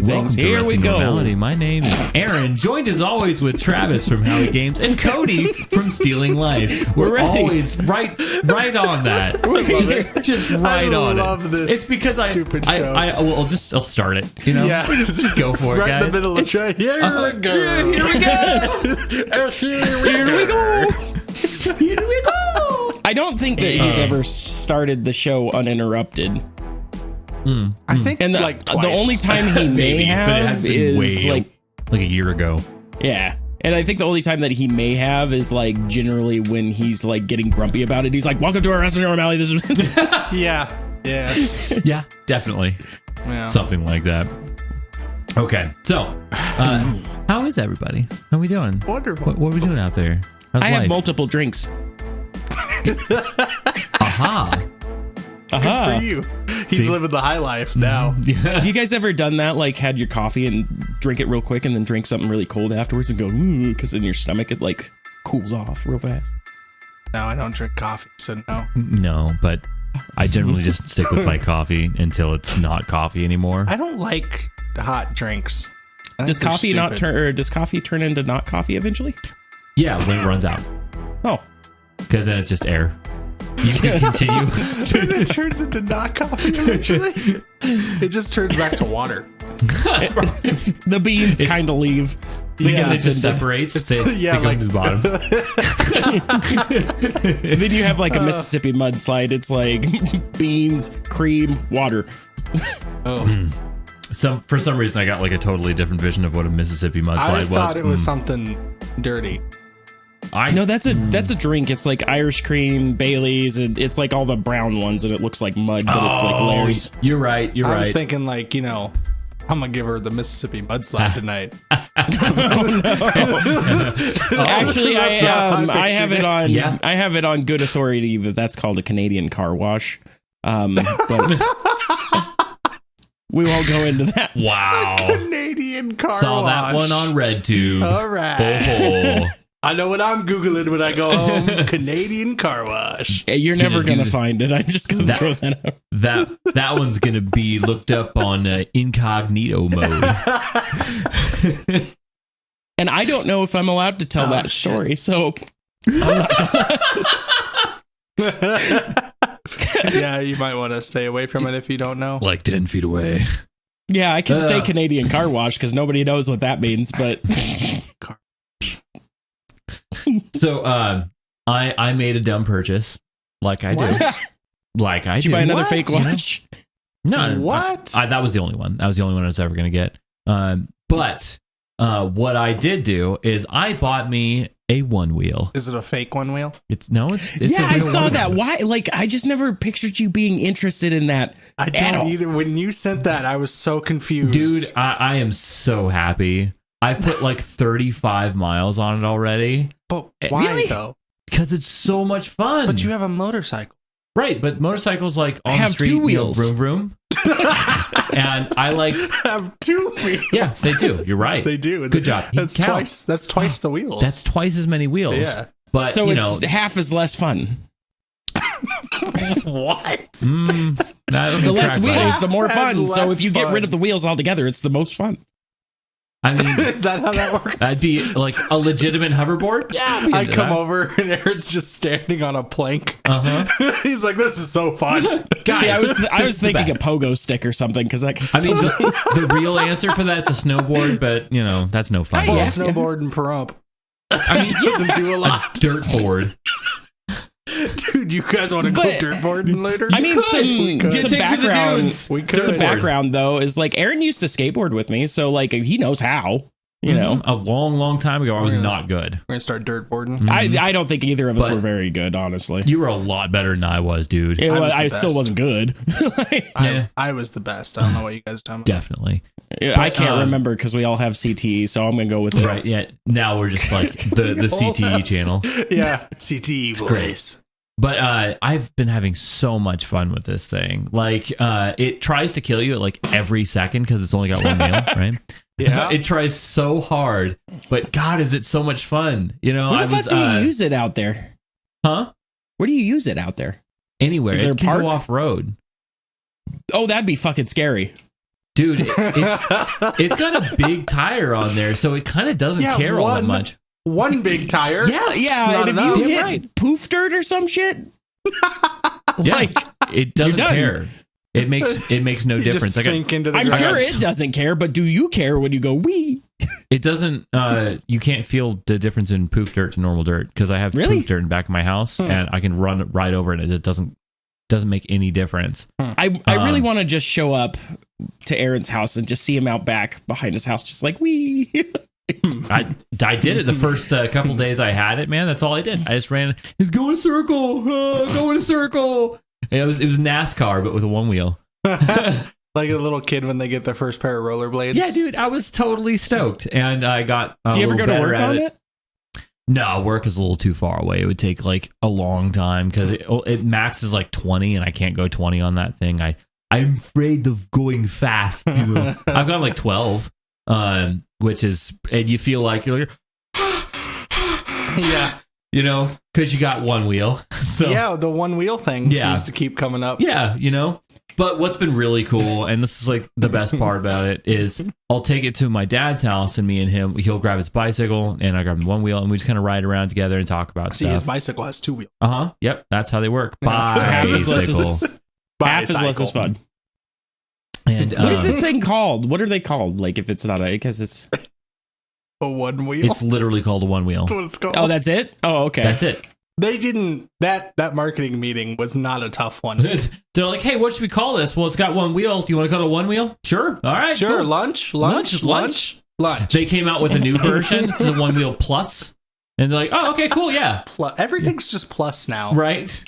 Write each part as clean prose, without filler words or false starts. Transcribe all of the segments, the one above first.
things. Here we Arresting go. Normality. My name is Aaron, joined as always with Travis from Howie Games and Cody from Stealing Life. We're always right on that. Just right on it. I love this. It's because stupid show. I'll start it. You know, Yeah. just go for it, right guys. in the middle of the show. Here we go. Here we go. Here we go. Here we go. I don't think that he's ever started the show uninterrupted. I think And like the twice. only time he may Maybe, but it have has been is way like, a year ago. yeah. And I think the only time that he may have is like generally when he's like getting grumpy about it. He's like, "Welcome to Arresting Normality." This is Yeah. Yeah, definitely. Yeah. Something like that. Okay, so how is everybody? How are we doing? Wonderful. What are we doing out there? How's I have life? multiple drinks. Aha. Aha. For you. He's living the high life now. You guys ever done that? Like had your coffee and drink it real quick and then drink something really cold afterwards and go, because in your stomach it like cools off real fast. No, I don't drink coffee, so no. No, but I generally just stick with my coffee until it's not coffee anymore. I don't like hot drinks. I think Does they're coffee not stupid. turn, or does coffee turn into not coffee eventually? Yeah, when it runs out, Oh, because then it's just air. You can continue. It turns into not coffee eventually. It just turns back to water. the beans kind of leave. Yeah, It just separates. They, yeah, they go like- to the bottom. And then you have like a Mississippi mudslide. It's like beans, cream, water. Oh, For some reason, I got like a totally different vision of what a Mississippi mudslide I was. thought it was something dirty. No, that's a drink. It's like Irish cream, Bailey's, and it's like all the brown ones, and it looks like mud, but it's like layers. You're right. You're I was right. thinking like, I'm gonna give her the Mississippi mudslide tonight. Actually, That's how I I have pictured it on. Yeah. I have it on good authority that that's called a Canadian car wash. But we won't go into that. Wow. Canadian car Saw wash. that one on RedTube. All right. Oh. I know what I'm Googling when I go home. Canadian car wash. Hey, you're Gonna never do gonna the- find it. I'm just gonna throw that out. That one's gonna be looked up on incognito mode. And I don't know if I'm allowed to tell that story. So Yeah, you might want to stay away from it if you don't know. Like 10 feet away. yeah, I can say Canadian car wash because nobody knows what that means. But So I made a dumb purchase, like I do. What? Like I did do. you buy another What? fake watch? No, What? that was the only one. That was the only one I was ever gonna get. But what I did do is I bought me a one wheel. Is it a fake one wheel? It's a Yeah, I real saw one that. wheel. Why? Like, I just never pictured you being interested in that. I At don't all. either. When you sent that, I was so confused. Dude, I am so happy. I put like 35 miles on it already But why Really? though? because it's so much fun. But you have a motorcycle. Right, but motorcycles like on Have the street, two wheels. vroom vroom. And I like, Have two wheels. yeah, they do. You're right. They do. Good job. He That's counts. twice the wheels. That's twice as many wheels. Yeah. But So you it's know, half as less fun. what? The less wheels, the more That's fun. So less if you get fun. rid of the wheels altogether, it's the most fun. I mean, Is that how that works? that'd be like a legitimate hoverboard. Yeah, I come over and Aaron's just standing on a plank. He's like, "This is so fun." Guys, See, I was this is the thinking a best. pogo stick or something because I can. I mean, the real answer for that's a snowboard, but you know that's no fun. Well, Yeah. snowboard and perump. I mean, Doesn't do a lot. dirt board. Dude, you guys want to go But- dirtboarding later? I mean, We some could. some Get to the background. dunes. We could. Some Skateboard. background though is like Aaron used to skateboard with me, so like he knows how. You know, a long time ago, I was We're gonna not good. We're gonna start dirtboarding. I don't think either of us But- were very good, honestly. You were a lot better than I was, dude. It I was- was the I still best. wasn't good. Yeah. I was the best. I don't know what you guys are talking about. Definitely. I can't remember because we all have CTE, so I'm gonna go with it. Right. Yeah. Now we're just like the CTE channel. Yeah, CTE boys. But I've been having so much fun with this thing. Like it tries to kill you at like every second because it's only got one nail, right? Yeah. It tries so hard, but God, is it so much fun? You know, Where the fuck do you use it out there? Huh? Where do you use it out there? Anywhere. Is there It a can park? go off road. Oh, that'd be fucking scary. Dude, it's got a big tire on there, so it kind of doesn't care all that much. One big tire. Yeah. And if you hit poof dirt or some shit, like it doesn't care. It makes no difference. Just sink into the I'm ground. sure it doesn't care, but do you care when you go wee? It doesn't. You can't feel the difference in poof dirt to normal dirt because I have poof dirt in the back of my house and I can run right over it. It doesn't make any difference. I really want to just show up to Aaron's house and just see him out back behind his house, just like wee. I did it the first couple days I had it, man. That's all I did. I just ran. He's going a circle, going a circle. And it was NASCAR, but with a one wheel. Like a little kid when they get their first pair of rollerblades. Yeah, dude, I was totally stoked, and I got. Do you ever go to work on it? No, work is a little too far away. It would take like a long time because it maxes like 20, and I can't go 20 on that thing. I'm afraid of going fast. I've got like 12, which is, and you feel like you're like, yeah, you know, because you got one wheel. So yeah, the one wheel thing seems to keep coming up. Yeah, you know. But what's been really cool, and this is like the best part about it, is I'll take it to my dad's house, and me and him, he'll grab his bicycle, and I grab one wheel, and we just kind of ride around together and talk about stuff. His bicycle has 2 wheels. Yep, that's how they work. Half as less as fun. And what is this thing called? What are they called? Like if it's not because it's a one wheel. It's literally called a one wheel. That's what it's called. Oh, that's it? Oh, okay. That's it. They didn't. That marketing meeting was not a tough one. They're like, hey, what should we call this? Well, it's got one wheel. Do you want to call it a one wheel? Sure. All right. Sure. Cool. Lunch. They came out with a new version. It's a one wheel plus. And they're like, oh, okay, cool. Yeah. Everything's just plus now. Right.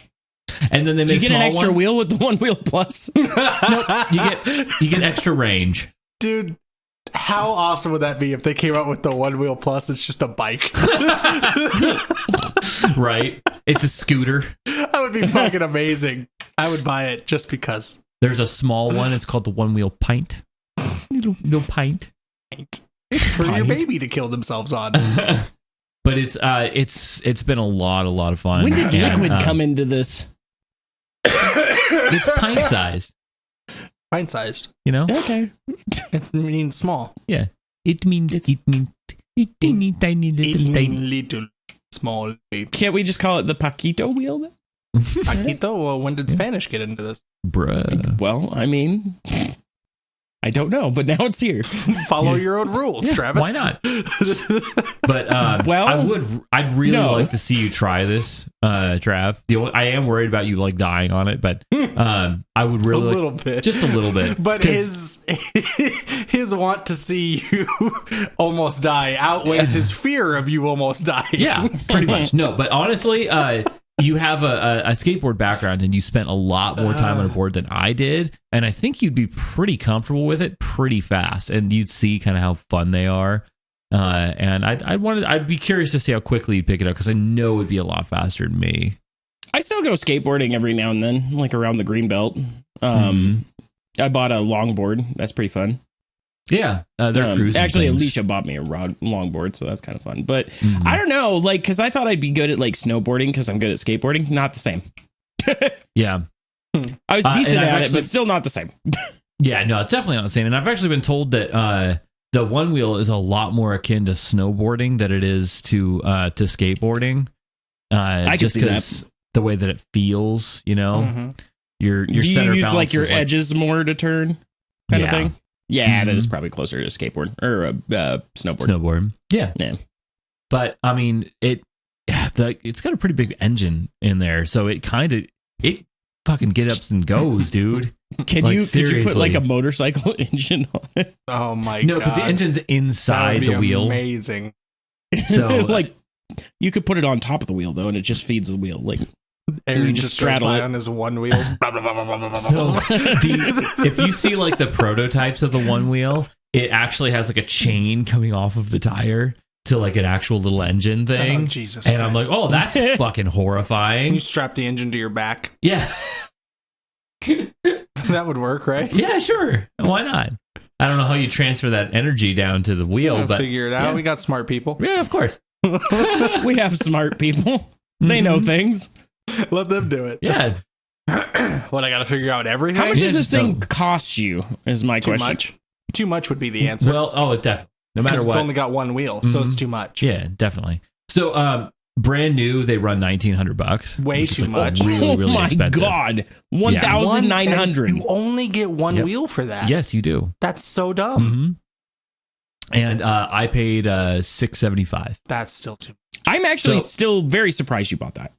And then they make you get an extra wheel with the one wheel plus? Nope. You get extra range. Dude, how awesome would that be if they came out with the one wheel plus? It's just a bike. Right. It's a scooter. That would be fucking amazing. I would buy it just because. There's a small one. It's called the one wheel pint. Little pint. It's for your baby to kill themselves on. But it's been a lot of fun. When did liquid come into this? It's pint sized. Pint sized. You know? Okay. It means small. Yeah. It means teeny tiny little small baby. Can't we just call it the Paquito wheel then? Paquito? Well, when did Spanish get into this? Bruh. Well, I mean, I don't know, but now it's here. Follow your own rules, Travis. Why not? But I'd really like to see you try this, Trav. I am worried about you like dying on it, but I would really a little bit, just a little bit. But his want to see you almost die outweighs his fear of you almost dying. Yeah, pretty much. No, but honestly, you have a skateboard background and you spent a lot more time on a board than I did. And I think you'd be pretty comfortable with it pretty fast. And you'd see kind of how fun they are. And I'd be curious to see how quickly you'd pick it up because I know it'd be a lot faster than me. I still go skateboarding every now and then, like around the Greenbelt. I bought a longboard. That's pretty fun. Yeah, they're cruising. Actually, things. Alicia bought me a longboard, so that's kind of fun. But I don't know, like, because I thought I'd be good at like snowboarding because I'm good at skateboarding. Not the same. Yeah, I was decent at it, but still not the same. Yeah, no, it's definitely not the same. And I've actually been told that the one wheel is a lot more akin to snowboarding than it is to skateboarding. I can see that. The way that it feels, you know, your Do center you use balance like your is edges more to turn, kind of thing? Yeah, that is Mm-hmm. probably closer to a skateboard or a snowboard. Snowboard. Yeah. But I mean, it's got a pretty big engine in there, so it fucking get ups and goes, dude. Could you put like a motorcycle engine on it? Oh my god! No, because the engine's inside the wheel. Amazing. So like you could put it on top of the wheel though, and it just feeds the wheel. Like Aaron you just straddle it on his one wheel. So if you see like the prototypes of the one wheel, it actually has like a chain coming off of the tire to like an actual little engine thing. Oh, Jesus! And Christ. I'm like, oh, that's fucking horrifying. You strap the engine to your back. Yeah. That would work, right? Yeah, sure. Why not? I don't know how you transfer that energy down to the wheel, but figure it out. Yeah. We got smart people. Yeah, of course. We have smart people. They know things. Let them do it. Yeah. What, I got to figure out everything? How much does this just thing don't. cost you? Is my Too question. much? Too much would be the answer. Well, it definitely. No matter Because what. it's only got one wheel, so it's too much. Yeah, definitely. So, brand new, they run $1,900. Way which is, too like, much. Really, really oh my expensive. God, 1,900. You only get one wheel for that. Yes, you do. That's so dumb. And I paid $675. That's still too much. I'm actually So- still very surprised you bought that.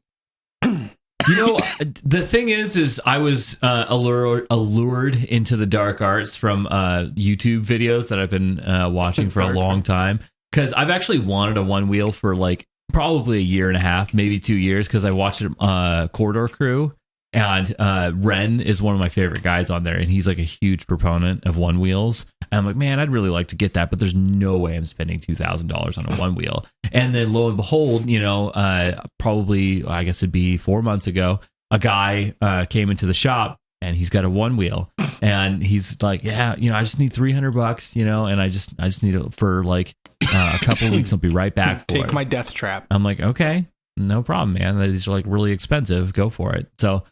You know, the thing is I was allured into the dark arts from YouTube videos that I've been watching for a long time. Because I've actually wanted a one wheel for like probably a year and a half, maybe 2 years, because I watched Corridor Crew. And Ren is one of my favorite guys on there, and he's like a huge proponent of one wheels. And I'm like, man, I'd really like to get that, but there's no way I'm spending $2,000 on a one wheel. And then lo and behold, you know, probably I guess it'd be 4 months ago, a guy came into the shop and he's got a one wheel, and he's like, yeah, you know, I just need $300, you know, and I just need it for like a couple of weeks. I'll be right back for Take it. my death trap. I'm like, okay, no problem, man. These are like really expensive. Go for it. So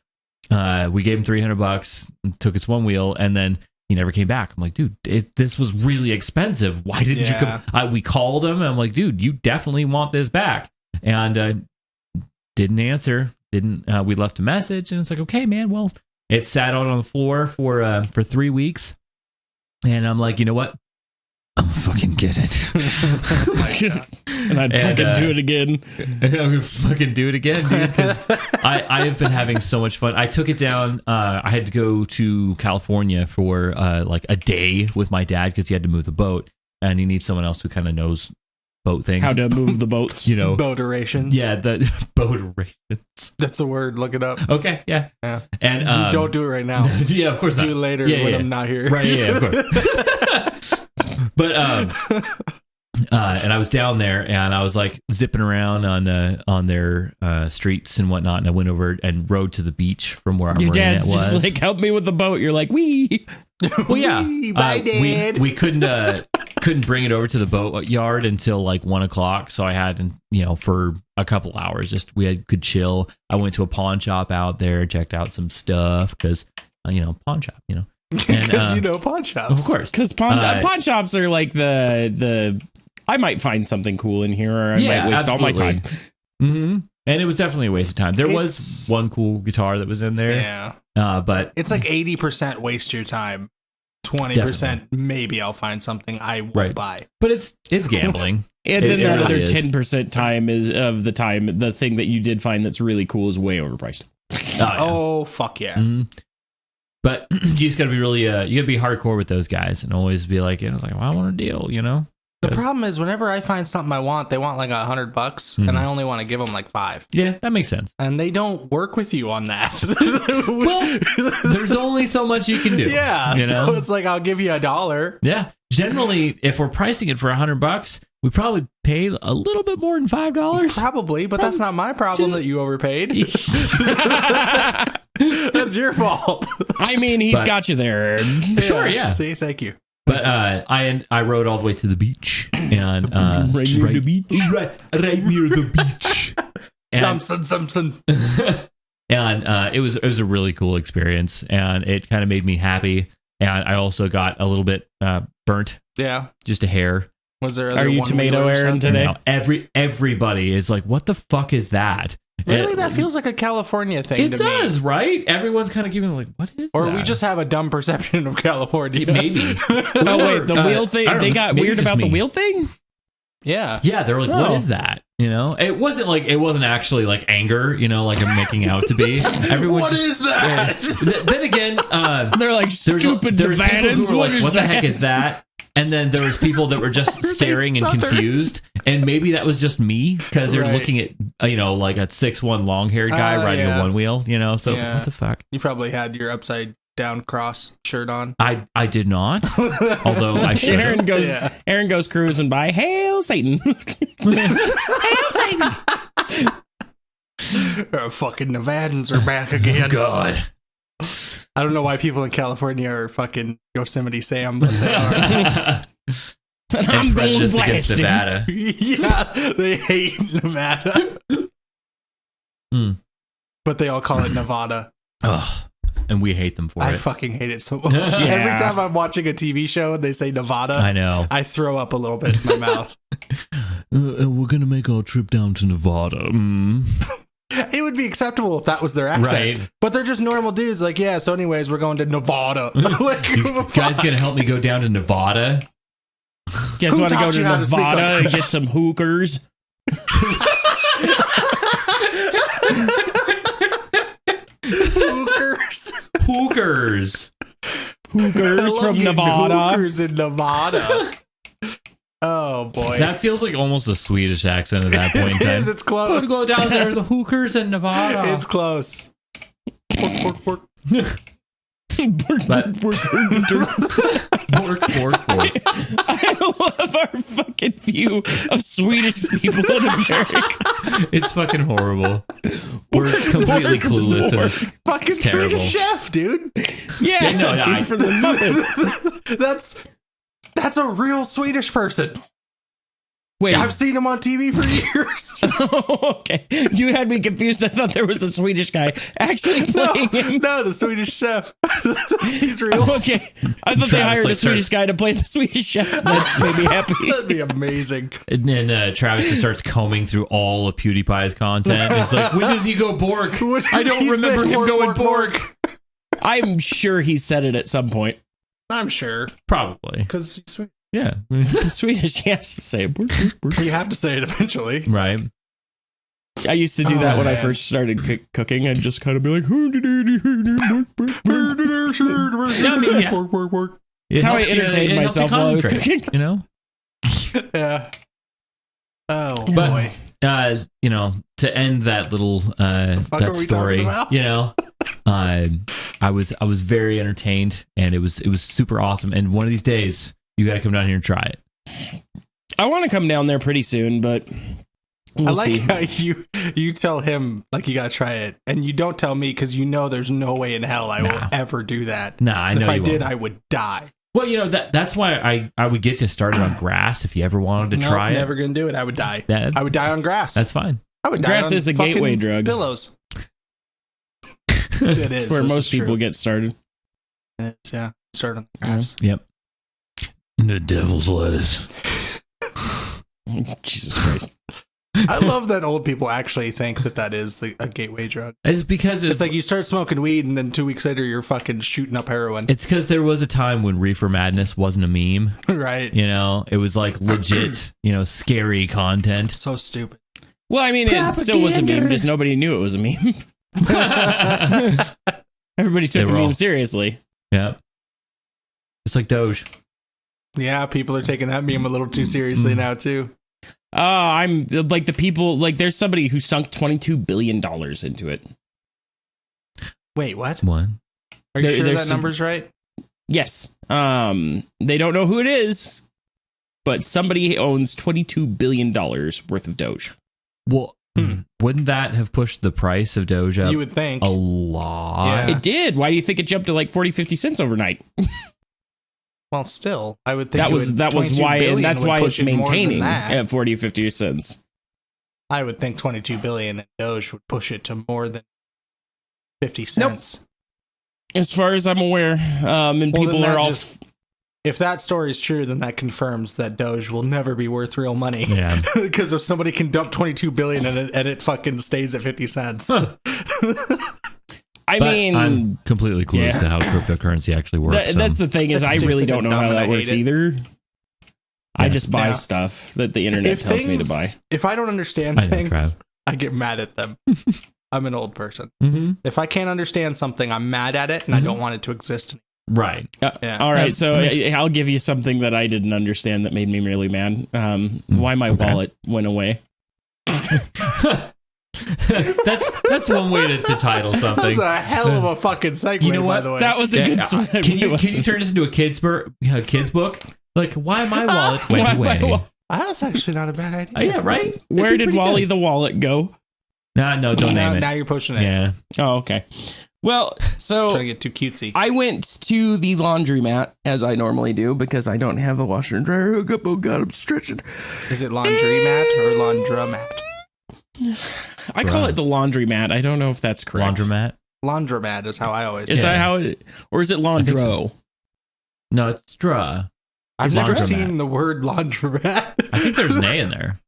we gave him $300, took his one wheel, and then he never came back. I'm like, dude, this was really expensive. Why didn't you come? We called him, and I'm like, dude, you definitely want this back. And didn't answer. We left a message, and it's like, okay, man, well, it sat out on the floor for 3 weeks. And I'm like, you know what? I'm gonna fucking get it. And I'd fucking do it again. I'm gonna fucking do it again, dude. Because I have been having so much fun. I took it down. I had to go to California for like a day with my dad because he had to move the boat, and he needs someone else who kind of knows boat things. How to move the boats. You know, Boaterations. Yeah, the boaterations. That's a word. Look it up. Okay, yeah. And don't do it right now. Yeah, of course not. Do it later when I'm not here. Right, yeah, of course. But and I was down there, and I was like zipping around on their streets and whatnot, and I went over and rode to the beach from where our Your marina dad's was. just like, help me with the boat. You're like, wee. Well, yeah, Bye, Dad. we couldn't bring it over to the boat yard until like 1 o'clock, so I had, you know, for a couple hours could chill. I went to a pawn shop out there, checked out some stuff because you know, pawn shop, you know. Because you know pawn shops. Of course. Because pawn shops are like the I might find something cool in here, or I might waste all my time. Mm-hmm. And it was definitely a waste of time. There was one cool guitar that was in there. Yeah. But it's like 80% waste your time. 20% maybe I'll find something I won't buy. But it's gambling. And then that really other is. 10% time is of the time, the thing that you did find that's really cool is way overpriced. Oh, fuck yeah. Mm-hmm. But you just gotta be really, you gotta be hardcore with those guys and always be like, you know, like, well, I want a deal, you know? The problem is whenever I find something I want, they want like $100 and I only want to give them like $5. Yeah, that makes sense. And they don't work with you on that. Well, there's only so much you can do. Yeah. You know? So it's like, I'll give you $1. Yeah. Generally, if we're pricing it for $100, we probably pay a little bit more than $5. Probably, but that's not my problem that you overpaid. That's your fault. I mean, he's got you there. Sure, yeah. See, thank you. But I rode all the way to the beach and Right near the beach. right near the beach. Something. And it was a really cool experience, and it kind of made me happy. And I also got a little bit burnt. Yeah. Just a hair. Was there? Are you tomato Aaron today? No, everybody is like, what the fuck is that? Really, that feels like a California thing It to does, me. right? Everyone's kind of giving like, what is Or that? we just have a dumb perception of California. Maybe. Oh, wait, the wheel thing? They got weird about the wheel thing? Yeah. Yeah, they're like, what is that? You know, it wasn't actually like anger, you know, like I'm making out to be. Everyone What is that? Then again, They're like, stupid there's people who Nevadans. were like, what the heck is that? And then there was people that were just staring and Southern? confused. And maybe that was just me because they're Right. looking at, you know, like a 6'1" long haired guy riding a one wheel, you know? So it's like, what the fuck? You probably had your upside down cross shirt on. I did not, although I should. Aaron goes cruising by. Hail Satan. Hail Satan. Fucking Nevadans are back again. God. I don't know why people in California are fucking Yosemite Sam, but they are. I'm prejudice going against blasting. Nevada. Yeah, they hate Nevada. But they all call it Nevada. Ugh. And we hate them for I it. fucking hate it so much. Yeah. Every time I'm watching a TV show and they say Nevada, I know. I throw up a little bit in my mouth. We're going to make our trip down to Nevada. It would be acceptable if that was their accent. Right. But they're just normal dudes. Like, yeah, so anyways, we're going to Nevada. Like, who the fuck? Guys going to help me go down to Nevada? You guys Who want to go taught to you how to speak Nevada like and get some hookers? Hookers. Hookers. Hookers I love from getting Nevada. Hookers in Nevada. Oh, boy. That feels like almost a Swedish accent at that point in It time. is. It's close. Go down there, the hookers in Nevada. It's close. Pork, pork, pork. But- Pork. I love our fucking view of Swedish people in America. It's fucking horrible. We're completely clueless. And it's Fucking terrible. Swedish chef, dude. Yeah, Yeah, no, dude, I- from the Muppets. That's a real Swedish person. Wait, I've seen him on TV for years. okay. You had me confused. I thought there was a Swedish guy actually playing him. No, the Swedish chef. He's real. Okay. I thought they Travis, hired a like, Swedish guy to play the Swedish chef. That just made me happy. That'd be amazing. And then Travis just starts combing through all of PewDiePie's content. It's like, when does he go Bork? What does I don't he remember say? him Bork, going bork, Bork. bork. I'm sure he said it at some point. I'm sure. Probably. Because Yeah. Swedish, he has to say it. you have to say it eventually. Right. I used to do that Oh, when I man. first started cooking. I'd just kind of be like, I mean, yeah. Work, work, work. That's how I helps you- entertained it helps you myself while I was concentrate, cooking. You know? Yeah. Oh, But- boy. You know, to end that little fuck that are we story, talking about? you know, I was very entertained, and it was super awesome. And one of these days, you got to come down here and try it. I want to come down there pretty soon, but we'll I like see. how you tell him like you gotta try it, and you don't tell me because you know there's no way in hell I will Nah. ever do that. Nah, I And know if I you did, won't. I would die. Well, you know that's why I would get you started on grass if you ever wanted to Nope, try it. never gonna do it. I would die. That- I would die on grass. That's fine. I would die Grass on is a fucking gateway drug. Pillows. It is Where this most is true. people get started. It is, yeah. Start on the grass. Yep. The devil's lettuce. Jesus Christ. I love that old people actually think that is a gateway drug. It's because It's like you start smoking weed and then 2 weeks later you're fucking shooting up heroin. it's because there was a time when reefer madness wasn't a meme. Right. You know, it was like legit, you know, scary content. So stupid. Well, I mean, it still was a meme, Propaganda. just nobody knew it was a meme. Everybody took They the were meme all- seriously. Yeah. It's like Doge. Yeah, people are taking that meme a little too seriously now too. I'm like the people, like there's somebody who sunk $22 billion into it. Wait, what? What? Are you sure there's that some- number's right? Yes. They don't know who it is, but somebody owns $22 billion worth of Doge. Well, wouldn't that have pushed the price of Doge up You would think. a lot? Yeah. It did. Why do you think it jumped to like 40, 50 cents overnight? Well, still, I would think That was 22 why, billion and that's would why push it's it more than maintaining that. at 40, 50 cents. I would think 22 billion in Doge would push it to more than 50 cents. As far as I'm aware, and Well, people then are that all. just- If that story is true, then that confirms that Doge will never be worth real money. Yeah. Because if somebody can dump 22 billion and it fucking stays at 50 cents. I But mean, I'm completely clueless yeah. to how cryptocurrency actually works. that's the thing is That's I really stupid don't know and how dumb, and that I hate works it. either. I Yeah. just buy Yeah. stuff that the internet tells me to buy. If I don't understand I know, things, Trav. I get mad at them. I'm an old person. Mm-hmm. If I can't understand something, I'm mad at it and I don't want it to exist. Right. Yeah. All right, Yeah, so that makes- I'll give you something that I didn't understand that made me really mad. Why my okay. wallet went away. that's one way to title something. That's a hell of a fucking segue, You know by what? the way. That was a good. Can you turn this into a kids book? Like, why my wallet went Why away? my wallet- That's actually not a bad idea. Oh, yeah, right. That'd Where be did pretty Wally good. the wallet go? Nah, no, don't now, name it. now you're pushing it. Yeah. Oh, okay. Well, Trying to so get too cutesy. I went to the laundromat as I normally do because I don't have a washer and dryer hookup. Oh God, I'm stretching. Is it laundromat or laundromat? I call it the laundromat. I don't know if that's correct. Laundromat. Laundromat is how I always Is say that it. how it, or is it Landro? No, it's Dra. I've never Laundromat. seen the word laundromat. I think there's an A in there.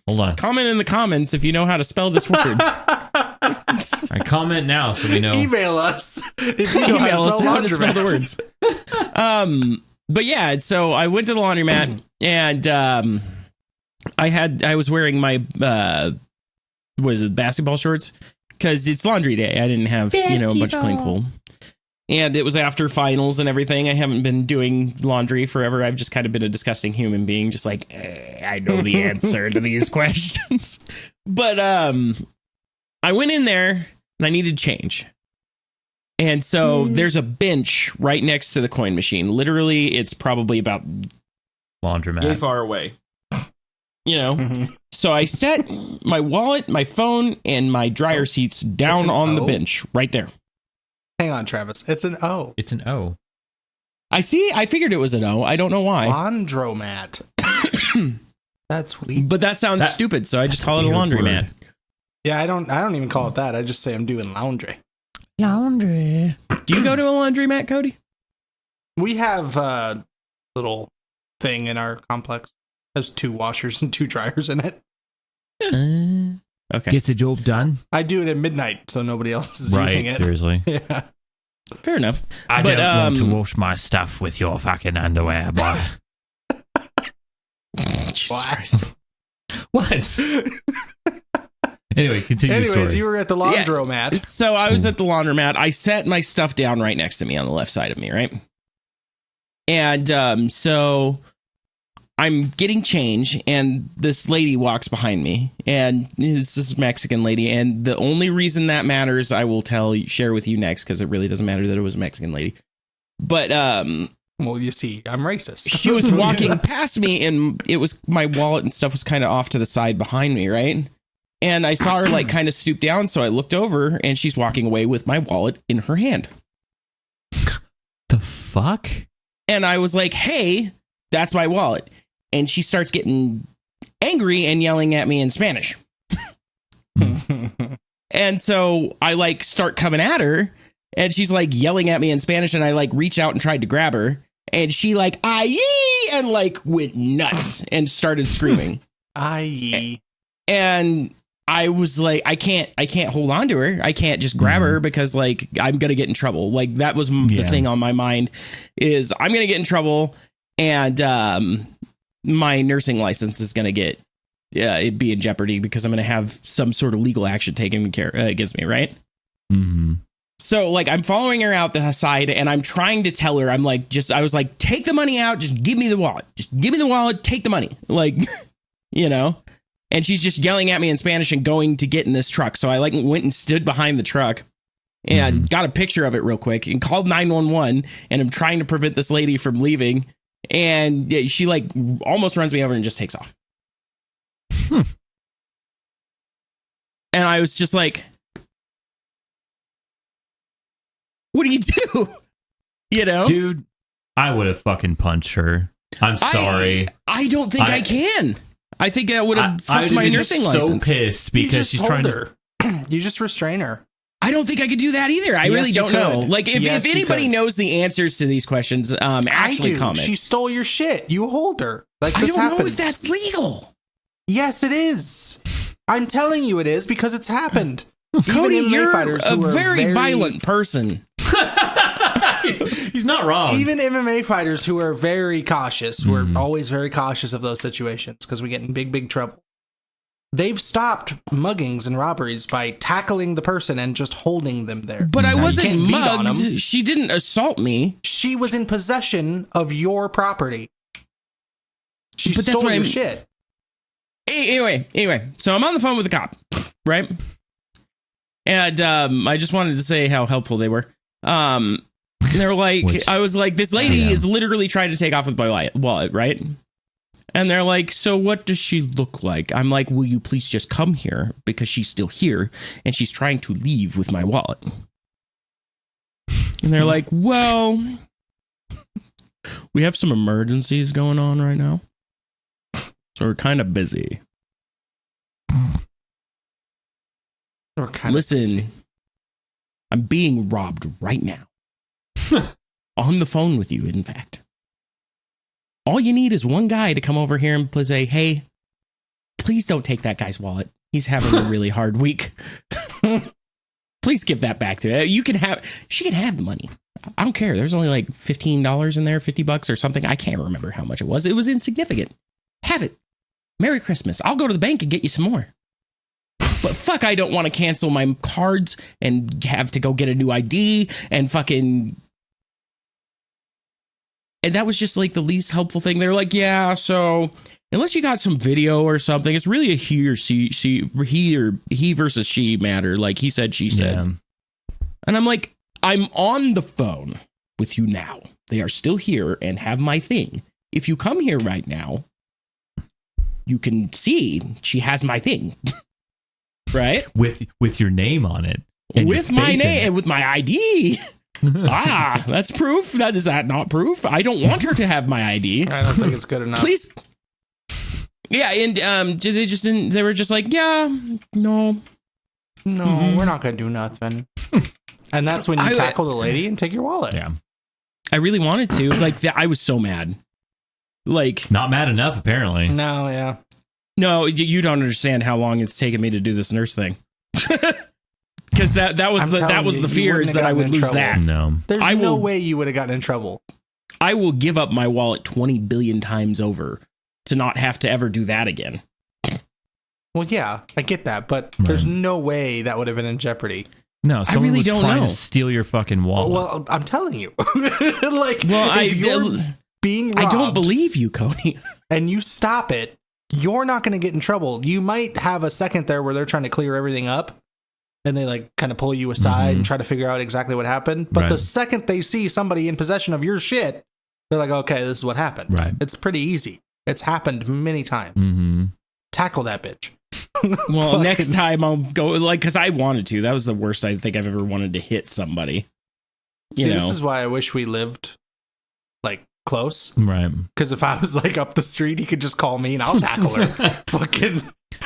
Hold on. Comment in the comments if you know how to spell this word. I comment now so we know. Email us if you know Email us how how to to spell spell the laundromat. words. But yeah, so I went to the laundromat and I was wearing my basketball shorts because it's laundry day. I didn't have a bunch of clean cool. And it was after finals and everything. I haven't been doing laundry forever. I've just kind of been a disgusting human being, just like, I know the answer to these questions. But I went in there and I needed change. And so there's a bench right next to the coin machine. Literally, it's probably about Laundromat. way far away. So I set my wallet, my phone, and my dryer seats down on the bench right there. Hang on, Travis. It's an O. It's an O. I figured it was an O. I don't know why. Laundromat. That's weird. But that sounds stupid, so I just call it a laundromat. Yeah, I don't even call it that. I just say I'm doing laundry. Laundry. Do you go to a laundromat, Cody? We have a little thing in our complex. Has 2 washers and 2 dryers in it. Okay. Gets the job done. I do it at midnight, so nobody else is using it. Seriously. Yeah. Fair enough. I don't want to wash my stuff with your fucking underwear, boy. Jesus Christ. What? Anyway, continue your Anyways, story. you were at the laundromat. So I was at the laundromat. I set my stuff down right next to me on the left side of me, right? And so I'm getting change, and this lady walks behind me, and this is Mexican lady. And the only reason that matters, I will share with you next, because it really doesn't matter that it was a Mexican lady. But well, you see, I'm racist. she was walking past me, and it was my wallet and stuff was kind of off to the side behind me, right? And I saw her like kind of stoop down, so I looked over, and she's walking away with my wallet in her hand. The fuck? And I was like, "Hey, that's my wallet." And she starts getting angry and yelling at me in Spanish. And so I like start coming at her, and she's like yelling at me in Spanish, and I like reach out and tried to grab her, and she like "Aye!" and like went nuts and started screaming. Aye. And I was like, I can't hold on to her. I can't just grab her because like I'm gonna get in trouble. Like that was the thing on my mind is I'm gonna get in trouble, and my nursing license is gonna get it'd be in jeopardy because I'm gonna have some sort of legal action taken care against me, right? Mm-hmm. So like I'm following her out the side, and I'm trying to tell her, I was like, take the money out, just give me the wallet, take the money, like And she's just yelling at me in Spanish and going to get in this truck. So I like went and stood behind the truck and got a picture of it real quick and called 911. And I'm trying to prevent this lady from leaving. And she like almost runs me over and just takes off. And I was just like, what do you do? Dude, I would have fucking punched her. I'm sorry. I don't think I can. I think that would have fucked my nursing license. So pissed because she's trying to. You just restrain her. I don't think I could do that either. I really don't know. Like, if anybody knows the answers to these questions, actually comment. She stole your shit. You hold her. Like, I don't know if that's legal. Yes, it is. I'm telling you, it is because it's happened. Cody, you're a very violent person. He's not wrong. Even MMA fighters who are very cautious, we're always very cautious of those situations because we get in big trouble. They've stopped muggings and robberies by tackling the person and just holding them there. But I wasn't mugged. She didn't assault me. She was in possession of your property. She stole your shit. Anyway, so I'm on the phone with the cop, right? And I just wanted to say how helpful they were. They're like, I was like, this lady is literally trying to take off with my wallet, right? And they're like, so what does she look like? I'm like, will you please just come here because she's still here and she's trying to leave with my wallet. And they're like, well, we have some emergencies going on right now, so we're kind of busy. We're kind Listen, of busy. I'm being robbed right now. On the phone with you, in fact. All you need is one guy to come over here and say, hey, please don't take that guy's wallet. He's having a really hard week. Please give that back to her. She can have the money. I don't care. There's only like $15 in there, $50 or something. I can't remember how much it was. It was insignificant. Have it. Merry Christmas. I'll go to the bank and get you some more. But fuck, I don't want to cancel my cards and have to go get a new ID and fucking... And that was just like the least helpful thing. They're like, yeah, so unless you got some video or something, it's really a he versus she matter. Like he said, she said. Yeah. And I'm like, I'm on the phone with you now. They are still here and have my thing. If you come here right now, you can see she has my thing. Right? With your name on it. With my name and with my ID. That's proof. Is that not proof? I don't want her to have my ID. I don't think it's good enough. Please. Yeah, and they were just like, yeah, no, we're not gonna do nothing. And that's when you tackle the lady and take your wallet. Yeah, I really wanted to. Like, I was so mad. Like, not mad enough, apparently. No, yeah. No, you don't understand how long it's taken me to do this nurse thing. Because that was the fear, is that I would lose trouble. That. No, there's no way you would have gotten in trouble. I will give up my wallet 20 billion times over to not have to ever do that again. Well, yeah, I get that, but there's no way that would have been in jeopardy. No, someone was trying to steal your fucking wallet. Well, I'm telling you, being robbed, I don't believe you, Cody. And you stop it, you're not going to get in trouble. You might have a second there where they're trying to clear everything up. And they like kind of pull you aside and try to figure out exactly what happened. But the second they see somebody in possession of your shit, they're like, okay, this is what happened. Right. It's pretty easy. It's happened many times. Mm-hmm. Tackle that bitch. Well, next time I'll go, like, because I wanted to. That was the worst I think I've ever wanted to hit somebody. This is why I wish we lived like close. Right. Because if I was like up the street, he could just call me and I'll tackle her. Fucking...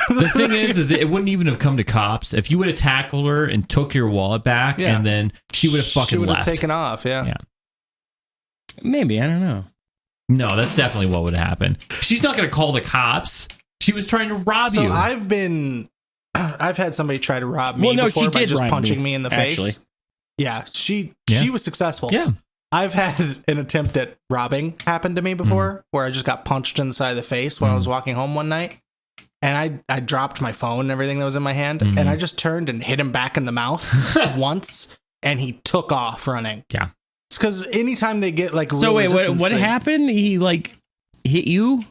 The thing is it wouldn't even have come to cops if you would have tackled her and took your wallet back, and then she would have fucking she would left. Have taken off. Yeah. Maybe, I don't know. No, that's definitely what would happen. She's not going to call the cops. She was trying to rob you. So I've had somebody try to rob me before she by did just punching me, me in the actually. face. Yeah, she was successful. Yeah. I've had an attempt at robbing happen to me before, where I just got punched in the side of the face when I was walking home one night. And I dropped my phone and everything that was in my hand, and I just turned and hit him back in the mouth once, and he took off running. Yeah. It's because anytime they get like... So wait, what happened? He like hit you?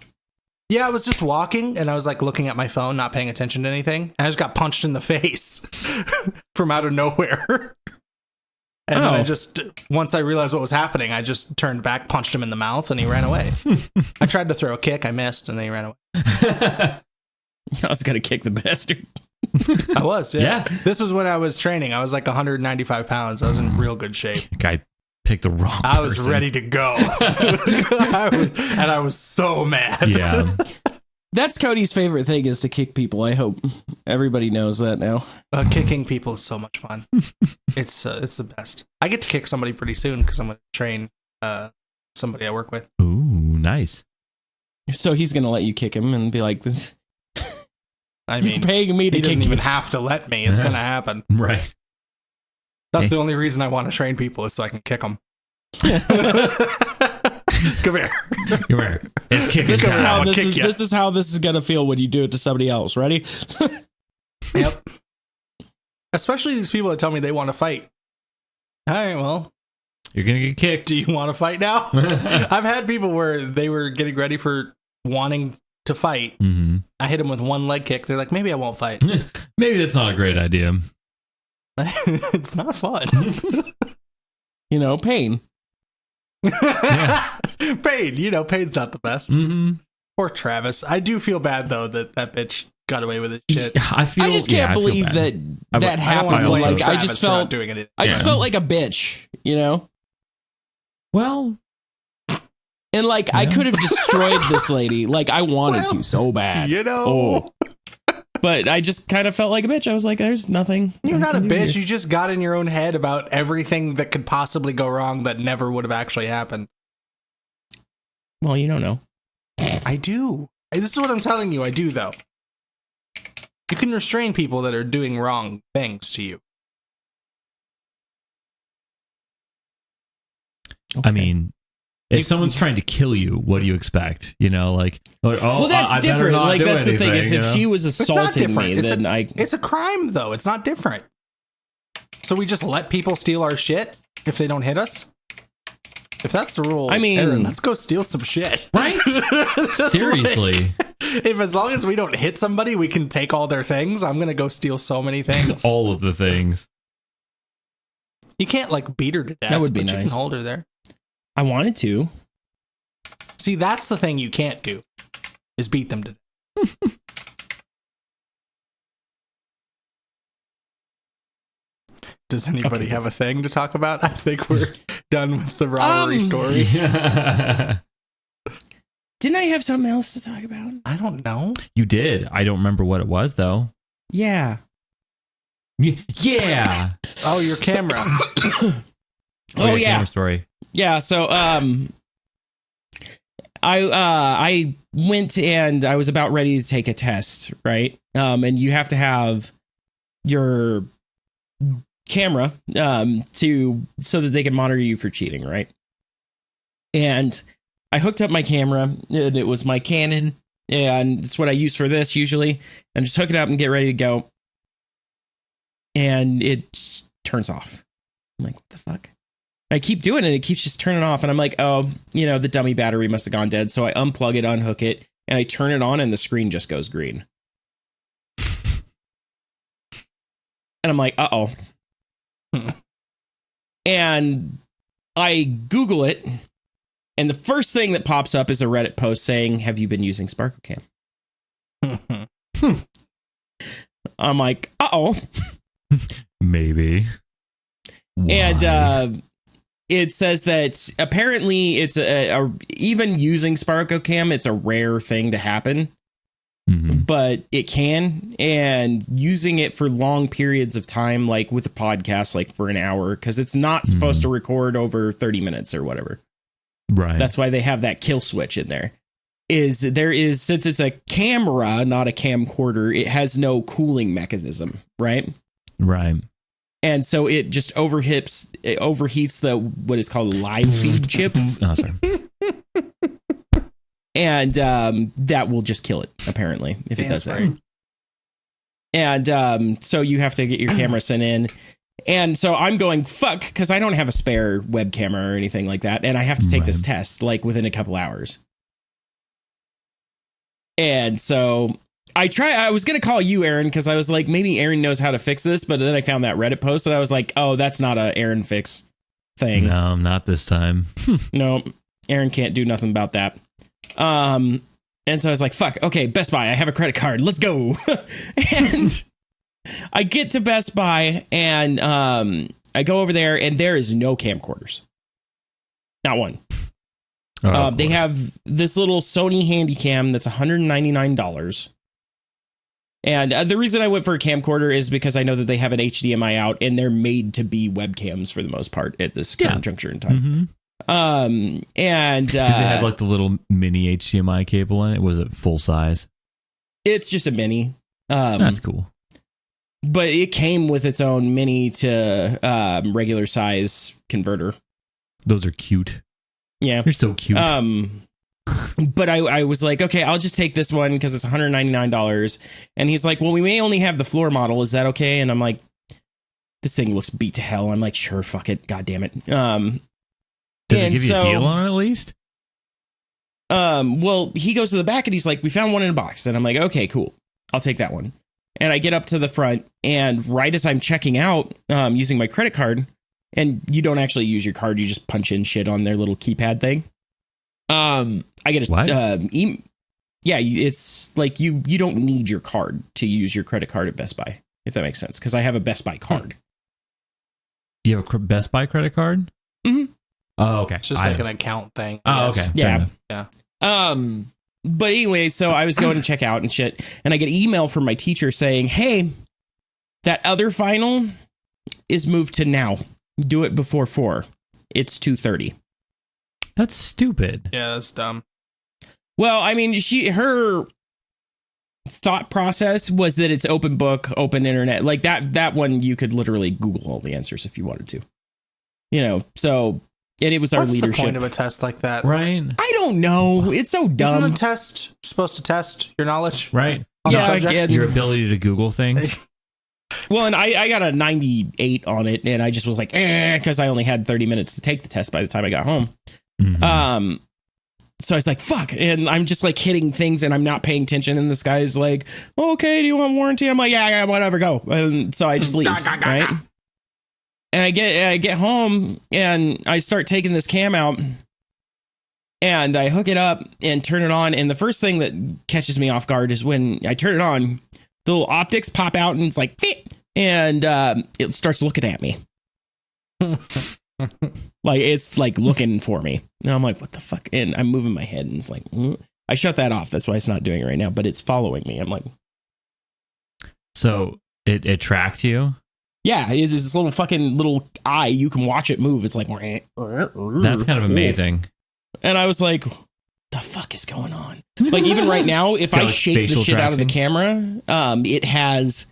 Yeah, I was just walking, and I was like looking at my phone, not paying attention to anything. And I just got punched in the face from out of nowhere. And then I just, once I realized what was happening, I just turned back, punched him in the mouth, and he ran away. I tried to throw a kick, I missed, and then he ran away. I was gonna kick the bastard. I was, yeah. This was when I was training. I was like 195 pounds. I was in real good shape. Guy picked the wrong person. I was ready to go. I was so mad. Yeah. That's Cody's favorite thing, is to kick people. I hope everybody knows that now. Kicking people is so much fun. It's the best. I get to kick somebody pretty soon because I'm going to train somebody I work with. Ooh, nice. So he's going to let you kick him and be like, "This." I mean, you're paying me to he kick doesn't you. even have to let me. It's going to happen. Right. That's the only reason I want to train people, is so I can kick them. Come here. It's kicking. This is how this is going to feel when you do it to somebody else. Ready? Yep. Especially these people that tell me they want to fight. All right, well. You're going to get kicked. Do you want to fight now? I've had people where they were getting ready for wanting to fight. Mm-hmm. I hit them with one leg kick. They're like, maybe I won't fight. Maybe that's not a great idea. It's not fun. Pain. Yeah. Pain. Pain's not the best. Mm-hmm. Poor Travis. I do feel bad, though, that bitch got away with his shit. I just can't believe that happened. Like, I just felt like a bitch, Well, and like I could have destroyed this lady. Like, I wanted to so bad. But I just kind of felt like a bitch. I was like, there's nothing. You're not a bitch. Here. You just got in your own head about everything that could possibly go wrong that never would have actually happened. Well, you don't know. I do. This is what I'm telling you. I do, though. You can restrain people that are doing wrong things to you. Okay. I mean, if someone's trying to kill you, what do you expect? You know, like oh, well, that's different. Like, that's the thing is, if she was assaulting me, then it's a crime, though. It's not different. So we just let people steal our shit if they don't hit us? If that's the rule, I mean, Aaron, let's go steal some shit. Right? Seriously. If as long as we don't hit somebody, we can take all their things, I'm going to go steal so many things. All of the things. You can't, like, beat her to death. That would be but nice. You can hold her there. I wanted to. See, that's the thing you can't do, is beat them to death. Does anybody have a thing to talk about? I think we're done with the robbery story. Yeah. Didn't I have something else to talk about? I don't know. You did. I don't remember what it was, though. Yeah. Yeah. Oh, your camera. Oh, yeah. Camera story. Yeah. So, I went and I was about ready to take a test, right? And you have to have your camera so that they can monitor you for cheating, right? And I hooked up my camera, and it was my Canon, and it's what I use for this usually, and just hook it up and get ready to go. And it just turns off. I'm like, what the fuck? I keep doing it. It keeps just turning off. And I'm like, oh, the dummy battery must have gone dead. So I unplug it, unhook it, and I turn it on, and the screen just goes green. And I'm like, uh-oh. And I Google it. And the first thing that pops up is a Reddit post saying, have you been using SparkleCam? I'm like, uh-oh. Maybe. Why? And it says that apparently it's even using SparkleCam, it's a rare thing to happen. Mm-hmm. But it can, and using it for long periods of time, like with a podcast, like for an hour, because it's not supposed to record over 30 minutes or whatever. Right. That's why they have that kill switch in there. Since it's a camera, not a camcorder, it has no cooling mechanism, right? Right. And so it just overheats the what is called a live feed chip. Oh, sorry. And that will just kill it, apparently, if it does that. And so you have to get your camera sent in. And so I'm going, fuck, because I don't have a spare web camera or anything like that. And I have to take this test, like, within a couple hours. And so I was going to call you, Aaron, because I was like, maybe Aaron knows how to fix this. But then I found that Reddit post, and I was like, oh, that's not a Aaron fix thing. No, not this time. No, Aaron can't do nothing about that. And so I was like, fuck, okay, Best Buy, I have a credit card. Let's go. And I get to Best Buy, and I go over there, and there is no camcorders. Not one. They have this little Sony Handycam that's $199. And the reason I went for a camcorder is because I know that they have an HDMI out, and they're made to be webcams for the most part at this current juncture in time. Mm-hmm. And did they have like the little mini HDMI cable in it? Was it full size? It's just a mini. That's cool. But it came with its own mini to regular size converter. Those are cute. Yeah. They're so cute. But I was like, okay, I'll just take this one because it's $199. And he's like, well, we may only have the floor model. Is that okay? And I'm like, this thing looks beat to hell. I'm like, sure, fuck it. God damn it. Did they give you a deal on it at least? Well, he goes to the back and he's like, we found one in a box. And I'm like, okay, cool. I'll take that one. And I get up to the front, and right as I'm checking out, using my credit card, and you don't actually use your card, you just punch in shit on their little keypad thing. I get a yeah, it's like you don't need your card to use your credit card at Best Buy, if that makes sense, because I have a Best Buy card. You have a Best Buy credit card? Mm-hmm. Oh, okay. It's just like an account thing. Oh, okay. Yeah. Yeah. But anyway, so I was going to check out and shit, and I get an email from my teacher saying, "Hey, that other final is moved to now. Do it before 4. It's 2:30." That's stupid. Yeah, that's dumb. Well, I mean, her thought process was that it's open book, open internet. Like that one, you could literally Google all the answers if you wanted to. You know, so and it was our What's leadership. the point of a test like that? Right. I don't know. It's so dumb. Isn't a test supposed to test your knowledge? Right. On the Yeah, subject? again. Your ability to Google things. Well, and I got a 98 on it, and I just was like, because I only had 30 minutes to take the test by the time I got home. Mhm. So I was like, fuck. And I'm just like hitting things and I'm not paying attention. And this guy's like, okay, do you want warranty? I'm like, yeah, whatever, go. And so I just leave. Right. And I get home and I start taking this cam out and I hook it up and turn it on. And the first thing that catches me off guard is when I turn it on, the little optics pop out and it's like, and it starts looking at me. Like it's like looking for me. And I'm like, what the fuck? And I'm moving my head and it's like, I shut that off. That's why it's not doing it right now, but it's following me. I'm like, So it tracked you? yeah, it's this little fucking little eye. You can watch it move. It's like, That's kind of amazing. And I was like, the fuck is going on? Like even right now, if I Like shake the facial shit out of the tracking? camera, it has,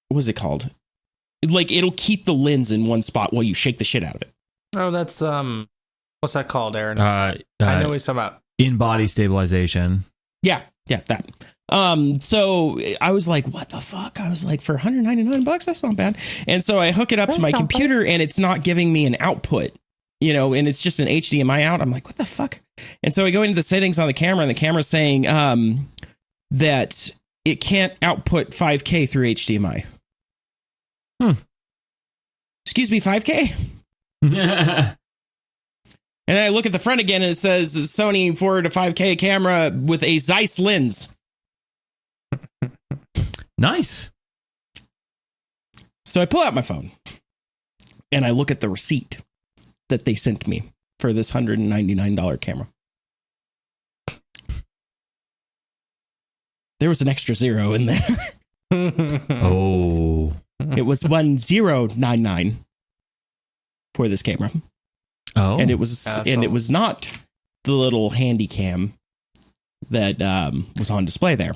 what's it called? Like it'll keep the lens in one spot while you shake the shit out of it. Oh, that's what's that called, Aaron? I know what he's talking about. In-body stabilization. Yeah, that. So I was like, what the fuck? I was like, for $199, that's not bad. And so I hook it up to my computer and it's not giving me an output, you know, and it's just an HDMI out. I'm like, what the fuck? And so I go into the settings on the camera and the camera's saying that it can't output 5K through HDMI. Excuse me, 5K? And then I look at the front again and it says Sony 4 to 5K camera with a Zeiss lens. Nice. So I pull out my phone and I look at the receipt that they sent me for this $199 camera. There was an extra zero in there. Oh. It was 1099 for this camera. Oh. And it was it was not the little handy cam that was on display there.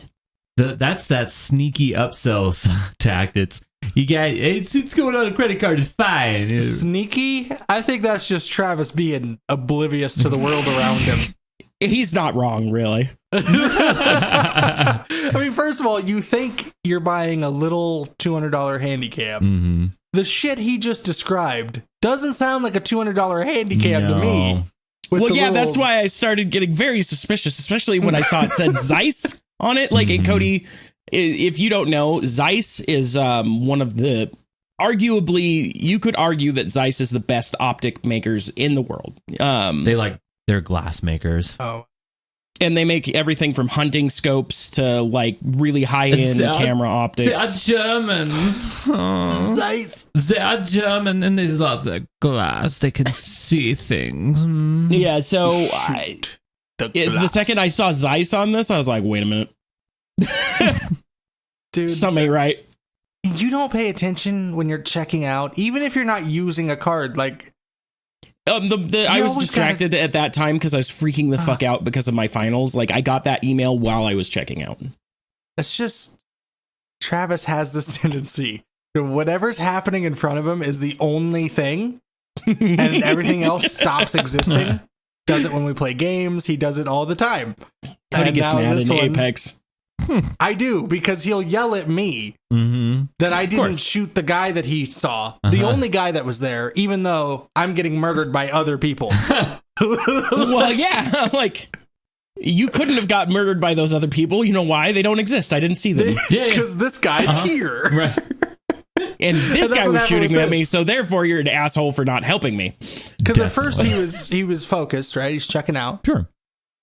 That's that sneaky upsell tactics. You got it's going on a credit card. It's fine. Sneaky? I think that's just Travis being oblivious to the world around him. He's not wrong, really. I mean, first of all, you think you're buying a little $200 handy cam. Mm-hmm. The shit he just described doesn't sound like a $200 handy cam to me. Well, yeah, that's why I started getting very suspicious, especially when I saw it said Zeiss on it. Like, and Cody, if you don't know, Zeiss is one of the, arguably, you could argue that Zeiss is the best optic makers in the world. They're glass makers. Oh. And they make everything from hunting scopes to like really high-end camera optics. They're German. Zeiss. They're German and they love their glass. They can see things. Yeah, so the second I saw Zeiss on this, I was like, wait a minute. Dude, something ain't right. You don't pay attention when you're checking out, even if you're not using a card. Like, I was distracted at that time because I was freaking the fuck out because of my finals. Like, I got that email while I was checking out. It's just Travis has this tendency to whatever's happening in front of him is the only thing, and everything else stops existing. Does it when we play games. He does it all the time. Cody gets mad in Apex. I do, because he'll yell at me that I didn't shoot the guy that he saw, the only guy that was there, even though I'm getting murdered by other people. Well, yeah, like, you couldn't have got murdered by those other people. You know why? They don't exist. I didn't see them. Because this guy's here. Right. And this guy was shooting at me, so therefore you're an asshole for not helping me. Because at first he was focused, right? He's checking out. Sure.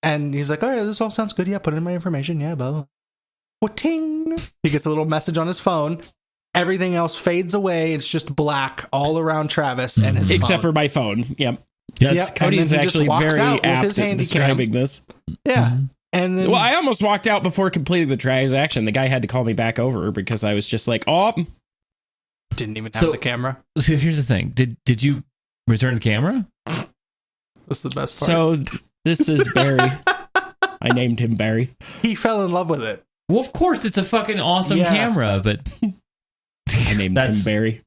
And he's like, oh, yeah, this all sounds good. Yeah, put in my information. Yeah, blah, blah. Ting. He gets a little message on his phone. Everything else fades away. It's just black all around Travis and his Except phone. for my phone. Yep. Cody's and then he just actually walks very out with apt his at handy describing this. Yeah. Mm-hmm. And then Well, I almost walked out before completing the transaction. The guy had to call me back over because I was just like, oh. didn't even have the camera. So here's the thing. Did you return the camera? That's the best part. So this is Barry. I named him Barry. He fell in love with it. Well, of course, it's a fucking awesome camera, but I named him Barry.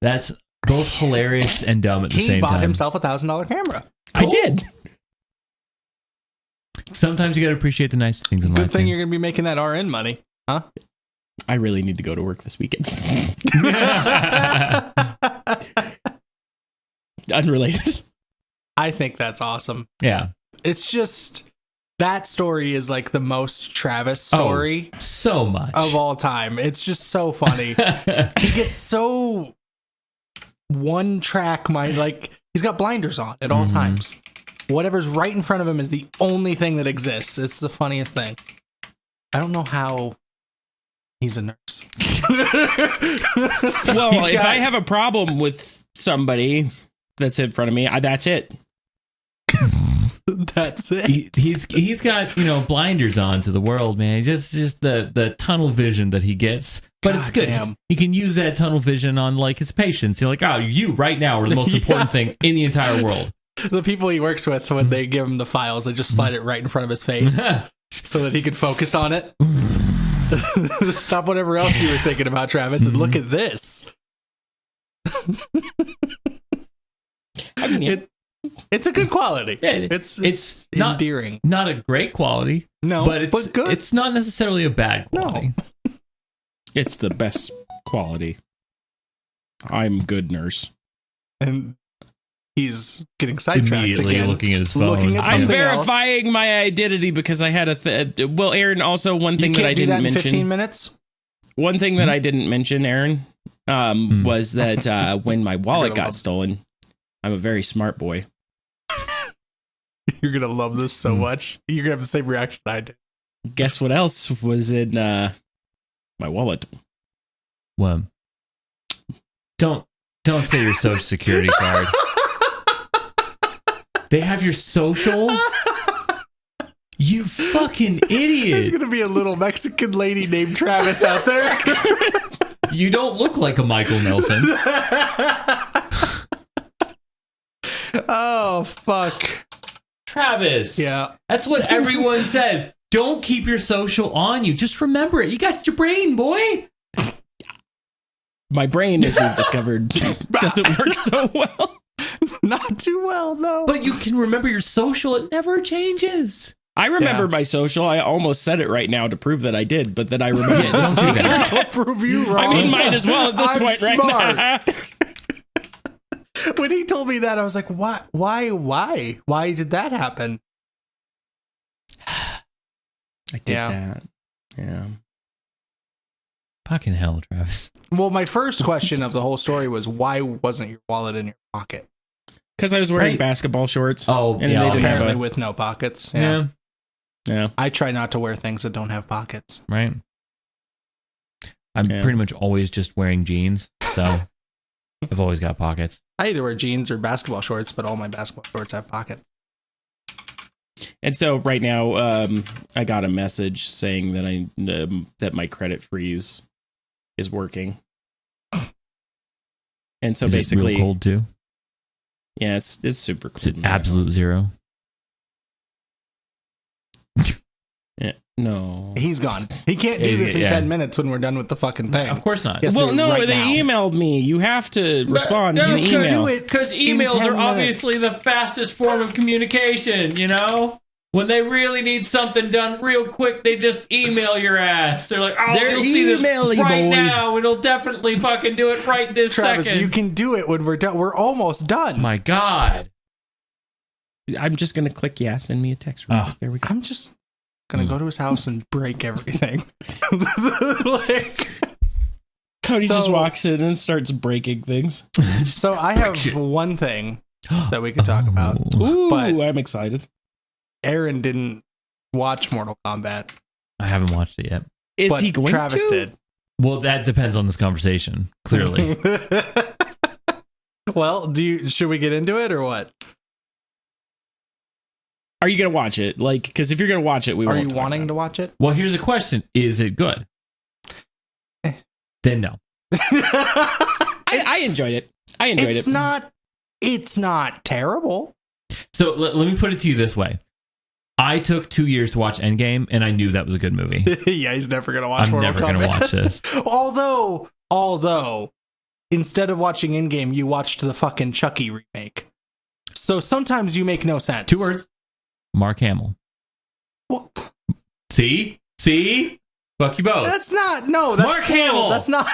That's both hilarious and dumb at the same time. He bought himself $1,000 camera. Cool. I did. Sometimes you got to appreciate the nice things in life. Good thing you're going to be making that RN money, huh? I really need to go to work this weekend. Unrelated. I think that's awesome. Yeah. It's just, that story is like the most Travis story so much of all time. It's just so funny. He gets so one track mind, like he's got blinders on at all times. Whatever's right in front of him is the only thing that exists. It's the funniest thing. I don't know how he's a nurse. Well, if I have a problem with somebody that's in front of me, that's it. That's it. He's got, blinders on to the world, man. Just the tunnel vision that he gets. But God it's good. Damn. He can use that tunnel vision on like his patients. You're like, oh, you right now are the most important thing in the entire world. The people he works with, when they give him the files, they just slide it right in front of his face so that he could focus on it. Stop whatever else you were thinking about, Travis, and look at this. I mean, it's a good quality. Yeah, it's endearing. Not a great quality. No, but it's good. It's not necessarily a bad quality. No. It's the best quality. I'm good nurse. And he's getting sidetracked Immediately again. looking at his phone. Looking at I'm something verifying my identity because I had well, Aaron, also one thing that I didn't mention. 15 minutes? One thing that I didn't mention, Aaron, was that when my wallet got stolen, I'm a very smart boy. You're going to love this so much. You're going to have the same reaction I did. Guess what else was in my wallet? Well, don't say your social security card. They have your social? You fucking idiot. There's going to be a little Mexican lady named Travis out there. You don't look like a Michael Nelson. Oh, fuck. Travis. Yeah. That's what everyone says. Don't keep your social on you. Just remember it. You got your brain, boy. My brain, as we've discovered, doesn't work so well. Not too well, no. But you can remember your social. It never changes. I remember my social. I almost said it right now to prove that I did, but then I remember it. Don't say that. Don't prove you wrong. I mean, might as well at this I'm point smart. right now. When he told me that, I was like, what? Why did that happen? I did that. Yeah. Fucking hell, Travis. Well, my first question of the whole story was, why wasn't your wallet in your pocket? Because I was wearing basketball shorts. Oh, and they yeah, didn't Apparently have with no pockets. Yeah. Yeah. I try not to wear things that don't have pockets. Right. I'm pretty much always just wearing jeans, so I've always got pockets. I either wear jeans or basketball shorts, but all my basketball shorts have pockets. And so right now, I got a message saying that that my credit freeze is working. And so Is basically, it real cold too? Yeah, it's super cold. Is it absolute zero? Yeah, no. He's gone. He can't do this in 10 minutes when we're done with the fucking thing. Of course not. Well, no, they emailed me. You have to respond to the email. Because emails are obviously the fastest form of communication, you know? When they really need something done real quick, they just email your ass. They're like, oh, you'll see this right now. It'll definitely fucking do it right this Travis, second. you can do it when we're done. We're almost done. My God. I'm just going to click yes, send me a text. There we go. I'm just going to go to his house and break everything. Cody just walks in and starts breaking things. So I have one thing that we could talk about. Ooh, but I'm excited. Aaron didn't watch Mortal Kombat. I haven't watched it yet. Is he going Travis to? did. Well, that depends on this conversation, clearly. Well, should we get into it or what? Are you gonna watch it? Like, because if you're gonna watch it, we are won't you talk wanting about to watch it? Well, here's a question: is it good? Then no. I enjoyed it. I enjoyed it. It's not terrible. So let me put it to you this way: I took 2 years to watch Endgame, and I knew that was a good movie. Yeah, he's never gonna watch. I'm never gonna watch this. Although, instead of watching Endgame, you watched the fucking Chucky remake. So sometimes you make no sense. 2 words: Mark Hamill. Well, See, fuck you both. that's not. No, that's Mark still, Hamill. That's not.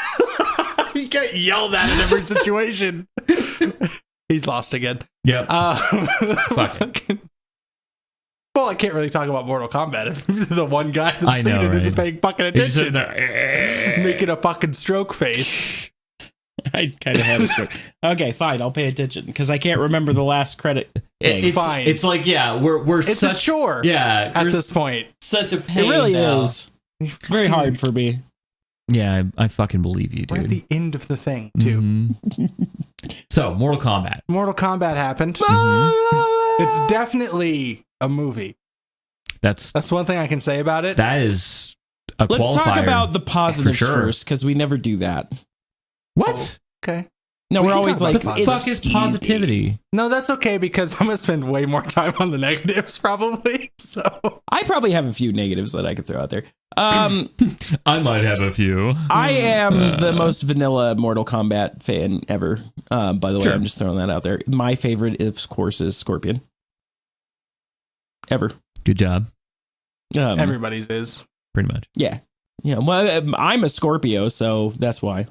You get yelled at in every situation. He's lost again. Yep. Fuck it. Well, I can't really talk about Mortal Kombat if the one guy I that's know, seen it isn't right? paying fucking He's sitting attention, there. making a fucking stroke face. I kind of had a stroke. Okay, fine. I'll pay attention because I can't remember the last credit. It's Fine. It's like, yeah, we're It's such a chore. yeah At we're this point, such a pain. It really now. is. It's very hard for me. Yeah, I fucking believe you, we're at dude. the end of the thing too. Mhm. So, Mortal Kombat. Mortal Kombat happened. Mm-hmm. It's definitely a movie. That's one thing I can say about it. that is a Let's qualifier. talk about the positives for sure. first because we never do that. What? Okay. No, We we're can always talk like, about The the it's fuck is Stevie. positivity? No, that's okay because I'm gonna spend way more time on the negatives probably. So I probably have a few negatives that I could throw out there. I might have a few. I am the most vanilla Mortal Kombat fan ever. By the way, Sure. I'm just throwing that out there. My favorite, of course, is Scorpion. Ever. Good job. everybody's is. Pretty much. Yeah. Yeah. Well, I'm a Scorpio, so that's why.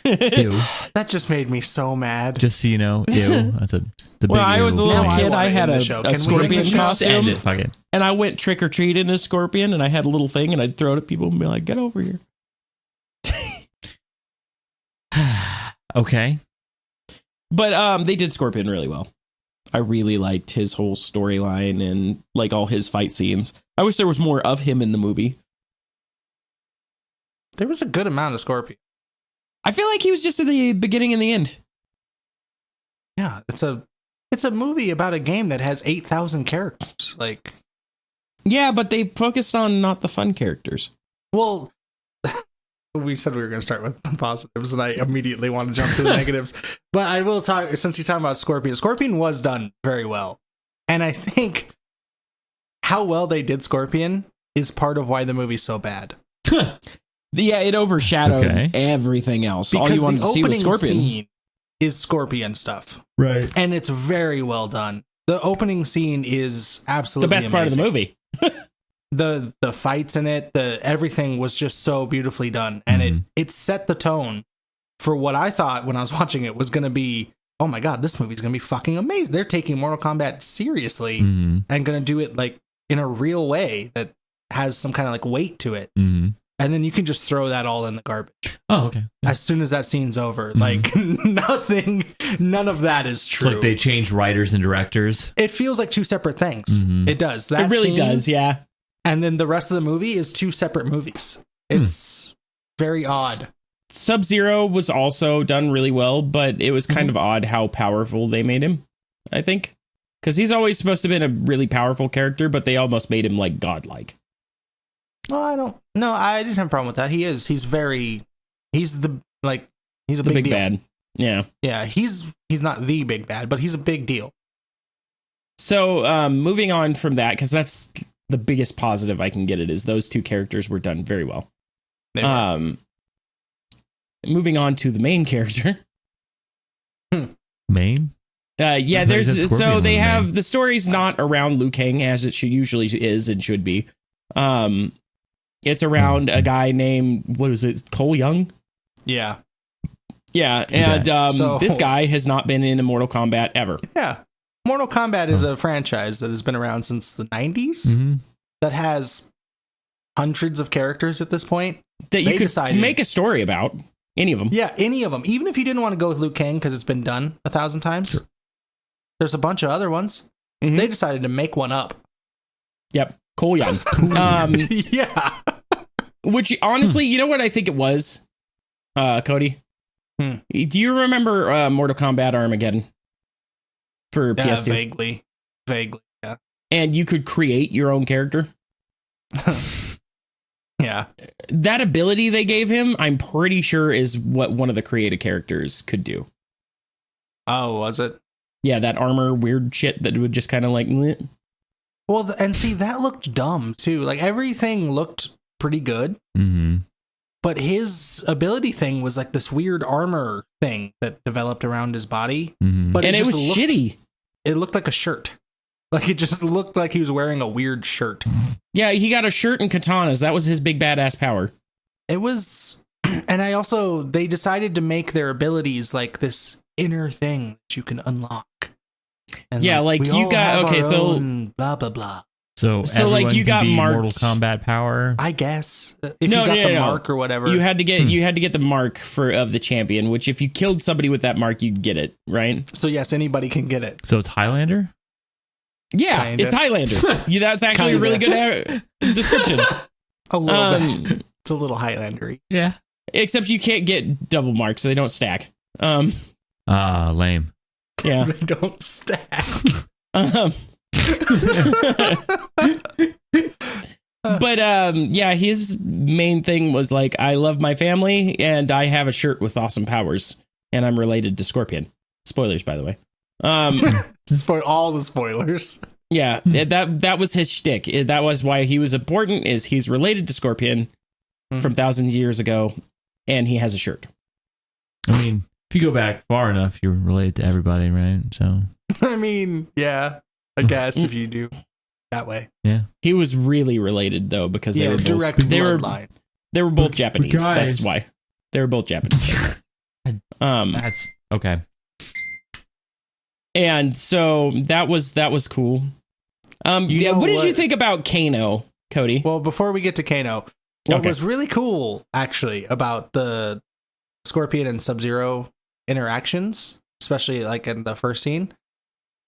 Ew. That just made me so mad. Just so you know, ew. That's a the Well, big I was a ew. little Now I kid. wanna I had end a the show. Can we end Scorpion the show? Just end costume, it. Fuck it. and I went trick or treating as Scorpion, and I had a little thing, and I'd throw it at people and be like, "Get over here." Okay. But they did Scorpion really well. I really liked his whole storyline and like all his fight scenes. I wish there was more of him in the movie. There was a good amount of Scorpion. I feel like he was just at the beginning and the end. Yeah, it's a movie about a game that has 8,000 characters. Like, Yeah, but they focused on not the fun characters. well, we said we were going to start with the positives, and I immediately want to jump to the negatives. But I will talk, since you're talking about Scorpion, Scorpion was done very well. And I think how well they did Scorpion is part of why the movie's so bad. Yeah, it overshadowed Okay. everything else. All Because you wanted the to see was opening Scorpion. scene is Scorpion stuff. Right. And it's very well done. The opening scene is The absolutely best part of the amazing. movie. The fights in it, everything was just so beautifully done, and Mhm. it set the tone for what I thought when I was watching it was going to be. Oh my god, this movie's going to be fucking amazing. They're taking Mortal Kombat seriously Mm-hmm. and going to do it like in a real way that has some kind of like weight to it. Mm-hmm. And then you can just throw that all in the garbage Oh, okay. Yeah. as soon as that scene's over. Mhm. Like none of that is It's true. like they changed writers and directors. It feels like two separate things. Mhm. It does. It That really scene, does, yeah. And then the rest of the movie is two separate movies. It's very odd. Sub-Zero was also done really well, but it was kind of odd how powerful they made him, I think. Because he's always supposed to have been a really powerful character, but they almost made him like godlike. Well, I didn't have a problem with that. He's the he's a The big big deal. bad. Yeah. Yeah, he's not the big bad, but he's a big deal. So moving on from that, because that's the biggest positive I can get it is those two characters were done very well. They were. Moving on to the main character. Maine? Yeah, I thought you there's said Scorpion so they was have main. the story's not around Liu Kang as it usually is and should be. It's around a guy named what is it, Cole Young? Yeah. Yeah, and So- this guy has not been in a Mortal Kombat ever. Yeah. Mortal Kombat is a franchise that has been around since the 90s Mm-hmm. that has hundreds of characters at this point. That you They could decided- make a story about any of them. Yeah, any of them. Even if you didn't want to go with Liu Kang because it's been done 1,000 times, Sure. there's a bunch of other ones. Mhm. They decided to make one up. Yep, Cole Young. Yeah. Which honestly, you know what I think it was, Cody? Do you remember Mortal Kombat Armageddon for PS2? Vaguely, yeah. And you could create your own character? Yeah. That ability they gave him, I'm pretty sure is what one of the created characters could do. Oh, was it? Yeah, that armor weird shit that would just kind of like... Bleh. Well, and see, that looked dumb, too. Like, everything looked pretty good. Mm-hmm. But his ability thing was like this weird armor thing that developed around his body. Mm-hmm. But it was shitty. It looked like a shirt. Like, it just looked like he was wearing a weird shirt. Yeah, he got a shirt and katanas. That was his big badass power. It was... And they decided to make their abilities like this inner thing that you can unlock. And yeah, like we you all got... have Okay, our so... own blah, blah, blah. So like you got Mortal marked. Kombat power. I guess. If you got the mark or whatever. You had to get the mark of the champion, which if you killed somebody with that mark, you'd get it, right? So yes, anybody can get it. So it's Highlander? Yeah, Kinda. It's Highlander. That's actually a really good description. A little bit. It's a little Highlander-y. Yeah. Except you can't get double marks, so they don't stack. Lame. Yeah. They don't stack. But yeah, his main thing was like, I love my family and I have a shirt with awesome powers and I'm related to Scorpion. Spoilers, by the way. For all the spoilers. Yeah, that was his shtick. That was why he was important, is he's related to Scorpion from thousands of years ago and he has a shirt. I mean, if you go back far enough, you're related to everybody, right? So I mean, yeah, I guess if you do that way. Yeah. He was really related though, because they were both, direct bloodline. They were both Japanese. guys. That's why. They were both Japanese. that's okay. And so that was cool. Yeah, what did you think about Kano, Cody? Well, before we get to Kano, what was really cool actually about the Scorpion and Sub-Zero interactions, especially like in the first scene,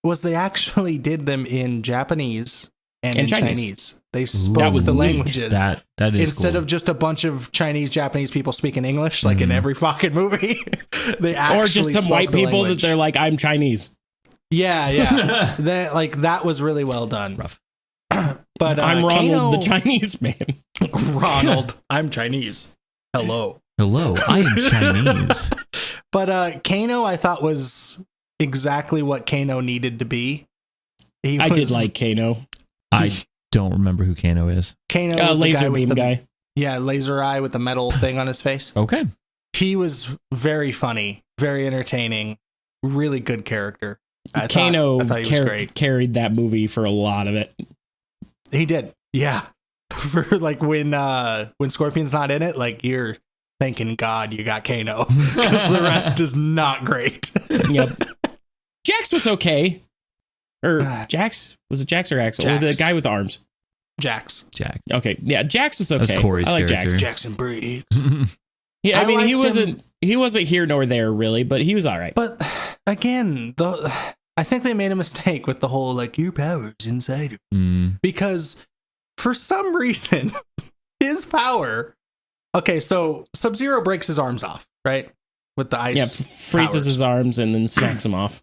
was they actually did them in Japanese and in Chinese. They spoke the languages. That is instead cool. of just a bunch of Japanese people speaking English, like in every fucking movie. They actually or just some white people that they're like, I'm Chinese. Yeah. that was really well done. Rough. But I'm Ronald, the Chinese man. Ronald, I'm Chinese. Hello, I am Chinese. But Kano, I thought was exactly what Kano needed to be. I did like Kano. I don't remember who Kano is. Kano was the laser beam guy. Yeah, laser eye with the metal thing on his face. Okay. He was very funny, very entertaining, really good character. Kano I thought he was great. Carried that movie for a lot of it. He did. Yeah. For like when Scorpion's not in it, like you're thanking God you got Kano, because the rest is not great. Yep. Jax was okay. Or Jax? Was it Jax or Axel? Or the guy with the arms? Jax. Okay. Yeah, Jax was okay. That's Corey's I like character. Jax. Jackson Briggs. Yeah, I mean liked he wasn't here nor there really, but he was all right. But again, I think they made a mistake with the whole like your power's inside of you. Because for some reason his power. Okay, so Sub-Zero breaks his arms off, right? With the ice. Yeah, freezes his arms and then smacks him off.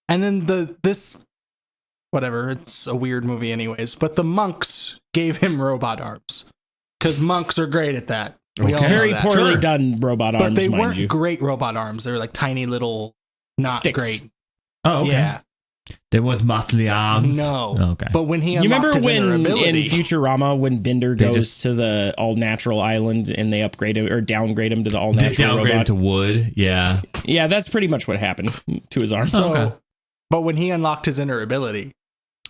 And then whatever, it's a weird movie anyways, but the monks gave him robot arms. Because monks are great at that. We all know Very that. poorly done robot arms, but they mind weren't you. great robot arms. They were like tiny little, not Sticks. great. Oh, okay. Yeah. They want muscly arms. No. Okay. But when he You unlocked remember his when inner in ability, Futurama when Bender They goes just- to the all natural island and they upgrade him or downgrade him to the all natural downgrade him robot? to wood. Yeah. Yeah, that's pretty much what happened to his arms. so, Okay. but when he unlocked his inner ability,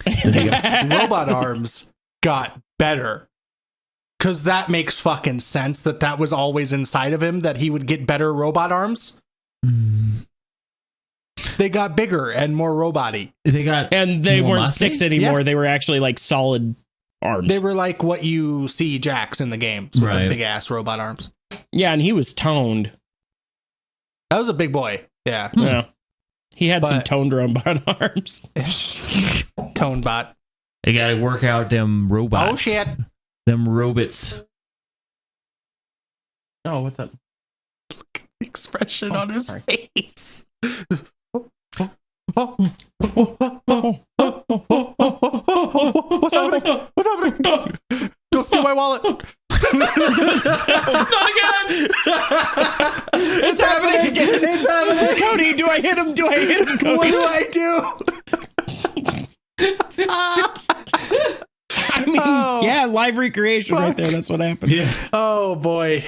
his robot arms got better. Because that makes fucking sense that was always inside of him, that he would get better robot arms. They got bigger and more robot-y. And they more weren't musky? sticks anymore. Yeah. They were actually like solid arms. They were like what you see Jax in the games with the Right. big-ass robot arms. Yeah, and he was toned. That was a big boy. Yeah. Yeah. He had some But- toned robot arms. Tone bot. They gotta work out them robots. Oh, shit. Them robots. Oh, what's up? expression on his face. What's happening? What's happening? Don't steal my wallet. Not again. It's happening again. It's happening. Cody, do I hit him? Do I hit him, Cody? What do I do? I mean, yeah, live recreation right there. That's what happened. Yeah. Oh boy.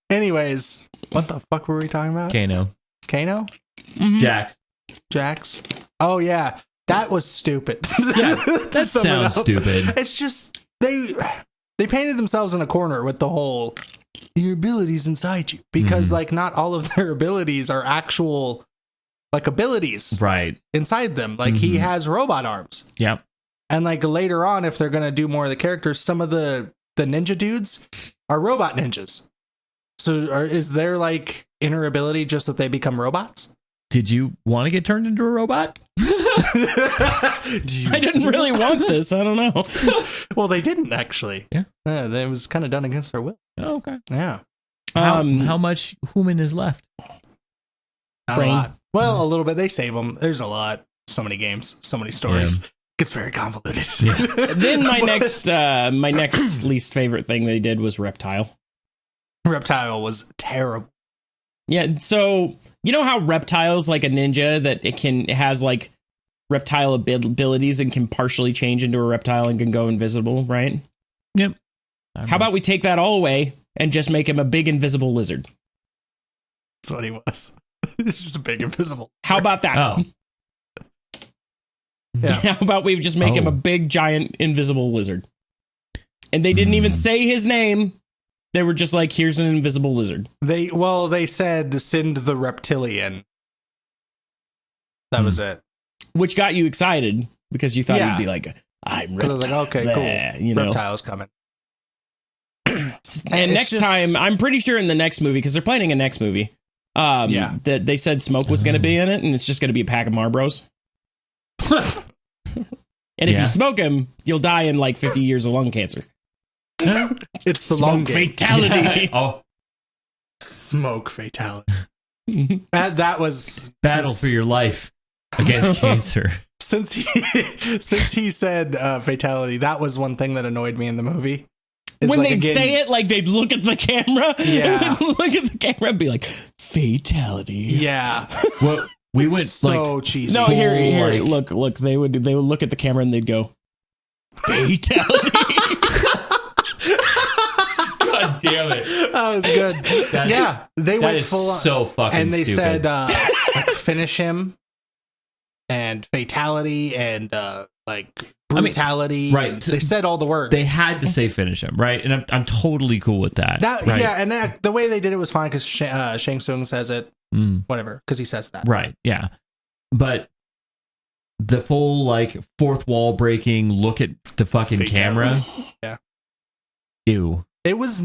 Anyways, what the fuck were we talking about? Kano. Kano? Jax. Jax? Oh yeah. That was stupid. Yeah, that sounds stupid. It's just they painted themselves in a corner with the whole your abilities inside you because like not all of their abilities are actual like abilities Right. inside them. Like he has robot arms. Yep. And like later on, if they're gonna do more of the characters, some of the ninja dudes are robot ninjas. So is their like inner ability just that they become robots? Did you want to get turned into a robot? I didn't really want this. I don't know. Well, they didn't actually. Yeah. It was kind of done against their will. Oh, okay. Yeah. How much human is left? Not a lot. Well, a little bit. They save them. There's a lot. So many games. So many stories. Yeah. Gets very convoluted. Yeah. Then my next least favorite thing they did was Reptile. Reptile was terrible. Yeah, so you know how Reptile's like a ninja that it has like reptile abilities and can partially change into a reptile and can go invisible, right? Yep. How about we take that all away and just make him a big invisible lizard? That's what he was. It's just a big invisible. How about that? Oh. Yeah. How about we just make him a big giant invisible lizard? And they didn't even say his name. They were just like, here's an invisible lizard. They said send the reptilian. That was it. Which got you excited because you thought he'd be like, I'm Reptile. I was like, okay, cool. You know? Reptile's coming. And next time, I'm pretty sure in the next movie, because they're planning a next movie, that they said Smoke was going to be in it, and it's just going to be a pack of Marlboros. And if you smoke him, you'll die in like 50 years of lung cancer. It's the long fatality. Oh, smoke fatality. that was battle for your life against cancer. Since he said fatality, that was one thing that annoyed me in the movie. When like, they'd say it, like they'd look at the camera, look at the camera and be like, fatality. Yeah. Well, we went so like, cheesy. No, here, look. They would look at the camera and they'd go, fatality. God damn it! That was good. They went full on. So fucking. And they stupid. said, like, finish him, and fatality, and like brutality. Right. They said all the words. They had to say finish him, right? And I'm totally cool with that. Right? Yeah, and the way they did it was fine because Shang Tsung says it. Whatever, because he says that. Right. Yeah. But the full like fourth wall breaking look at the fucking camera. Yeah. Ew. It was.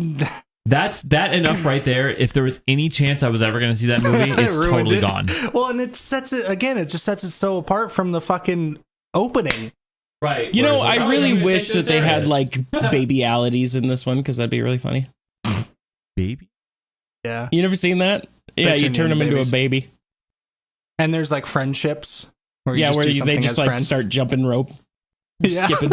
That's enough right there. If there was any chance I was ever going to see that movie, it's totally gone. Well, and it sets it again. It just sets it so apart from the fucking opening. Right. You know, I really wish that they had like babyalities in this one because that'd be really funny. Baby. Yeah. You never seen that? Yeah, you turn them into a baby. And there's like friendships. Where they just like friends. start jumping rope. Skipping.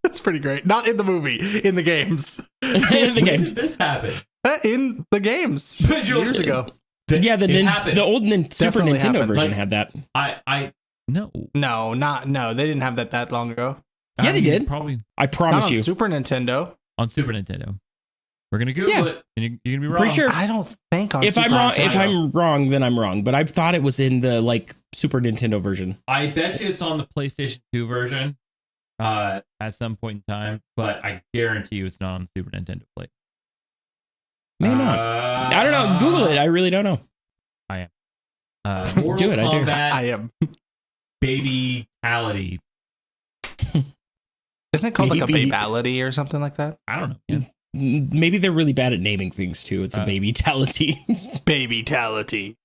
That's pretty great. Not in the movie, in the games. In the games. This happened. In the games. Years ago. The old Super Nintendo happened. version had that. No. No, they didn't have that long ago. Yeah, they did. Probably. I promise not on you. Super Nintendo. On Super Nintendo. We're gonna Google it, and you're gonna be wrong. Pretty sure. I don't think on. If Super I'm wrong, Nintendo. if I'm wrong, then I'm wrong. But I thought it was in the like Super Nintendo version. I bet you it's on the PlayStation 2 version, at some point in time. But I guarantee you it's not on the Super Nintendo Play. Maybe not. I don't know. Google it. I really don't know. I am. Mortal Do it. Kombat, I am. Babyality. Isn't it called like a babality or something like that? I don't know. Yeah. Maybe they're really bad at naming things too. It's a baby-tality. Baby-tality.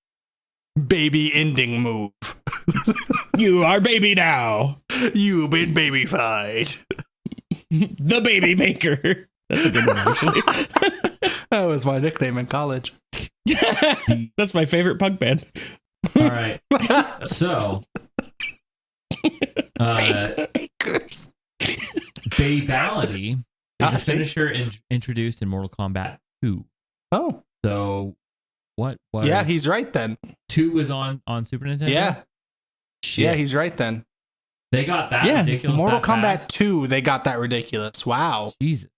Baby ending move. You are baby now. You've been babyfied. The baby maker. That's a good one, actually. That was my nickname in college. That's my favorite punk band. All right. So, Babality is a finisher introduced in Mortal Kombat 2. Oh. So, what was... Yeah, he's right then. 2 was on Super Nintendo? Yeah. Shit. Yeah, he's right then. They got that ridiculous. Mortal that Kombat fast? 2, they got that ridiculous. Wow. Jesus.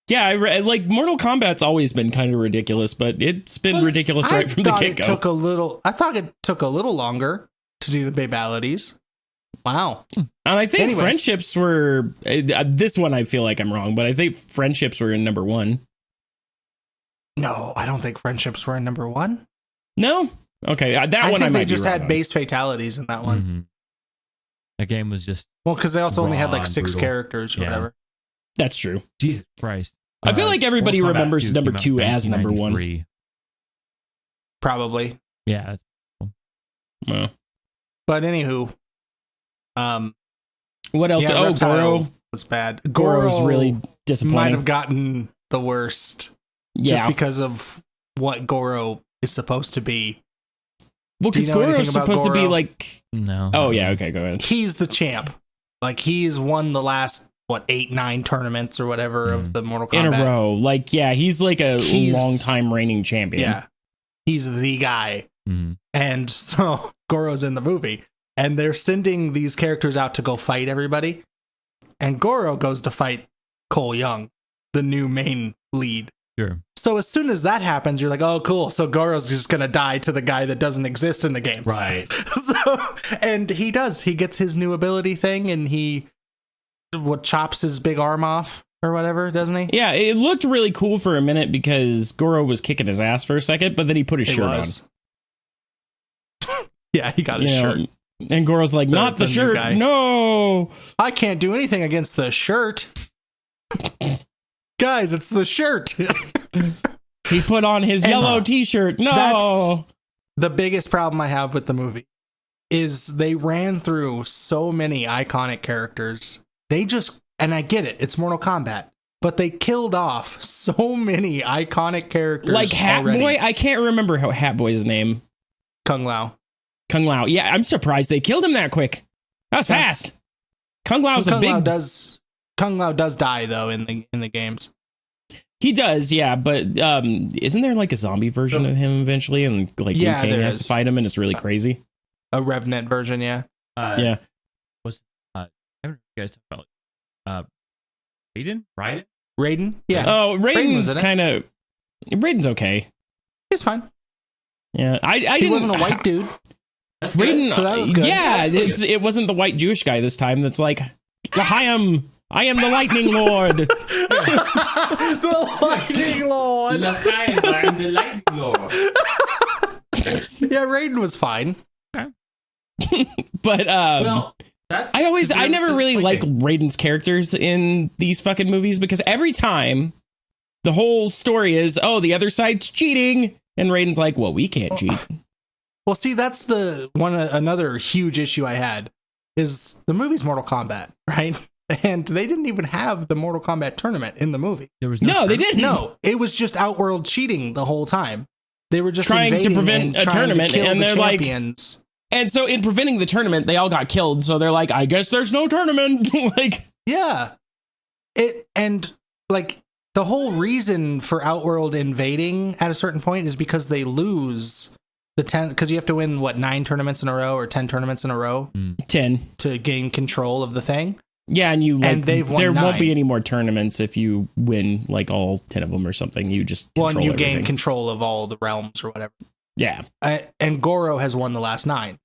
Yeah, like Mortal Kombat's always been kind of ridiculous, but it's been ridiculous right from the get-go. I thought it took a little longer to do the Babalities. Wow. And I think friendships were this one. I feel like I'm wrong, but I think friendships were in number 1. No, I don't think friendships were in number 1. No. Okay, that one I might they just be wrong had base fatalities in that one. Mm-hmm. That game was just Because they also only had like 6 brutal. characters or whatever. That's true. Jesus Christ. I feel like everybody Mortal Kombat remembers 2 number came 2 out in as number 1. 1993. Probably. Yeah. That's Well, But anywho, what else? yeah, Reptile Goro was bad. Goro's really disappointing. might have gotten the worst just Yeah. because of what Goro is supposed to be. Well, Do you because know anything Goro's about supposed to be Goro? like. no. Oh yeah. Okay. Go ahead. He's the champ. Like he's won the last 8, 9 tournaments or whatever of the Mortal Kombat In a row. Like, yeah, he's like He's- long time reigning champion. Yeah, he's the guy. Mm-hmm. And so Goro's in the movie, and they're sending these characters out to go fight everybody. And Goro goes to fight Cole Young, the new main lead. Sure. So as soon as that happens, you're like, oh, cool. So Goro's just going to die to the guy that doesn't exist in the games. Right. And he does. He gets his new ability thing, and he chops his big arm off or whatever, doesn't he? Yeah, it looked really cool for a minute because Goro was kicking his ass for a second, but then he put his shirt on. Yeah, he got his shirt. And Goro's like, not the new shirt. guy. No. I can't do anything against the shirt. Guys, it's the shirt. He put on his Emma, yellow t-shirt. No. That's the biggest problem I have with the movie is they ran through so many iconic characters. They just, and I get it, it's Mortal Kombat, but they killed off so many iconic characters. Like Hat already. Boy. I can't remember how Hat Boy's name. Kung Lao. Kung Lao. Yeah, I'm surprised they killed him that quick. That was fast. Kung Lao's a big. Kung Lao does die though in the games. He does, yeah, but isn't there like a zombie version of him eventually, and like Liu Kang has to fight him, and it's really crazy. A Revenant version, yeah. Yeah. I haven't you guys talked about Raiden? Raiden? Yeah. Oh, Raiden's was in it. kind of. Raiden's okay. He's fine. Yeah, I He didn't. wasn't a white dude. Raiden, So that was good. yeah, it wasn't the white Jewish guy this time. That's like, I am the Lightning Lord. The Lightning Lord. I'm the Lightning Lord. Yeah, Raiden was fine. But That's I never really liked Raiden's characters in these fucking movies because every time the whole story is, oh, the other side's cheating, and Raiden's like, well, we can't cheat. Well, see, that's another huge issue I had is the movie's Mortal Kombat, right? And they didn't even have the Mortal Kombat tournament in the movie. There was No, they didn't. No, it was just Outworld cheating the whole time. They were just Trying to invading prevent and a trying tournament, to kill and the they're like- champions. And so in preventing the tournament, they all got killed. So they're like, I guess there's no tournament. Like, Yeah. The whole reason for Outworld invading at a certain point is because they lose the 10, because you have to win 9 tournaments in a row or 10 tournaments in a row 10. to gain control of the thing. Yeah, and you like, And they've won there 9. won't be any more tournaments if you win like all 10 of them or something. You just Well, control and you everything. gain control of all the realms or whatever. Yeah. And Goro has won the last 9.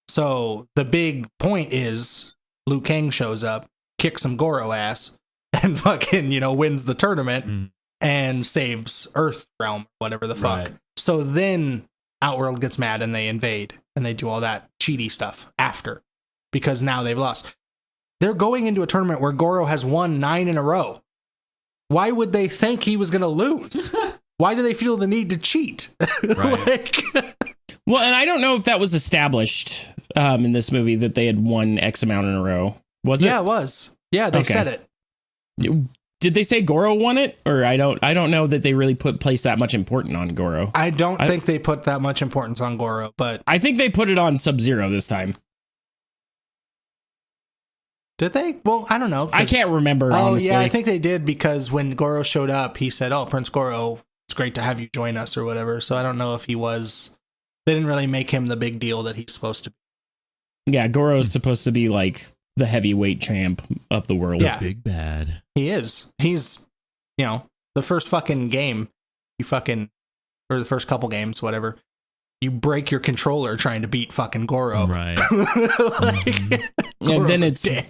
So the big point is Liu Kang shows up, kicks some Goro ass, and fucking, wins the tournament and saves Earth realm, whatever the fuck. Right. So then Outworld gets mad and they invade and they do all that cheaty stuff after because now they've lost. They're going into a tournament where Goro has won 9 in a row. Why would they think he was going to lose? Why do they feel the need to cheat? Right. Well, and I don't know if that was established in this movie that they had won X amount in a row. Was it? Yeah, it was. Yeah, they Okay. said it. Did they say Goro won it? Or I don't know that they really placed that much importance on Goro. I don't think they put that much importance on Goro, but I think they put it on Sub-Zero this time. did they? Well, I don't know. I can't remember, honestly. Yeah, I think they did, because when Goro showed up, he said, "Oh, Prince Goro, it's great to have you join us," or whatever. So I don't know if he was... They didn't really make him the big deal that he's supposed to be. Yeah, Goro's supposed to be like the heavyweight champ of the world. Yeah. Big bad. He is. He's, the first fucking game, or the first couple games, whatever, you break your controller trying to beat fucking Goro. Right. And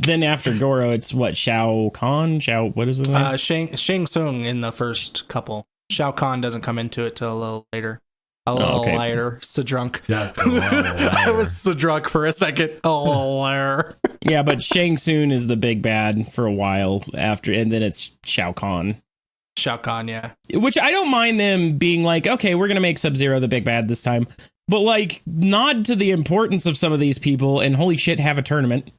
then after Goro, it's what, Shao Kahn? What is it? Shang Tsung in the first couple. Shao Kahn doesn't come into it till a little later. Lighter. So drunk. I was so drunk for a second. A little liar. Yeah, but Shang Tsung is the big bad for a while after, and then it's Shao Kahn. Shao Kahn, yeah. Which I don't mind them being like, okay, we're going to make Sub-Zero the big bad this time. But like, nod to the importance of some of these people and holy shit, have a tournament.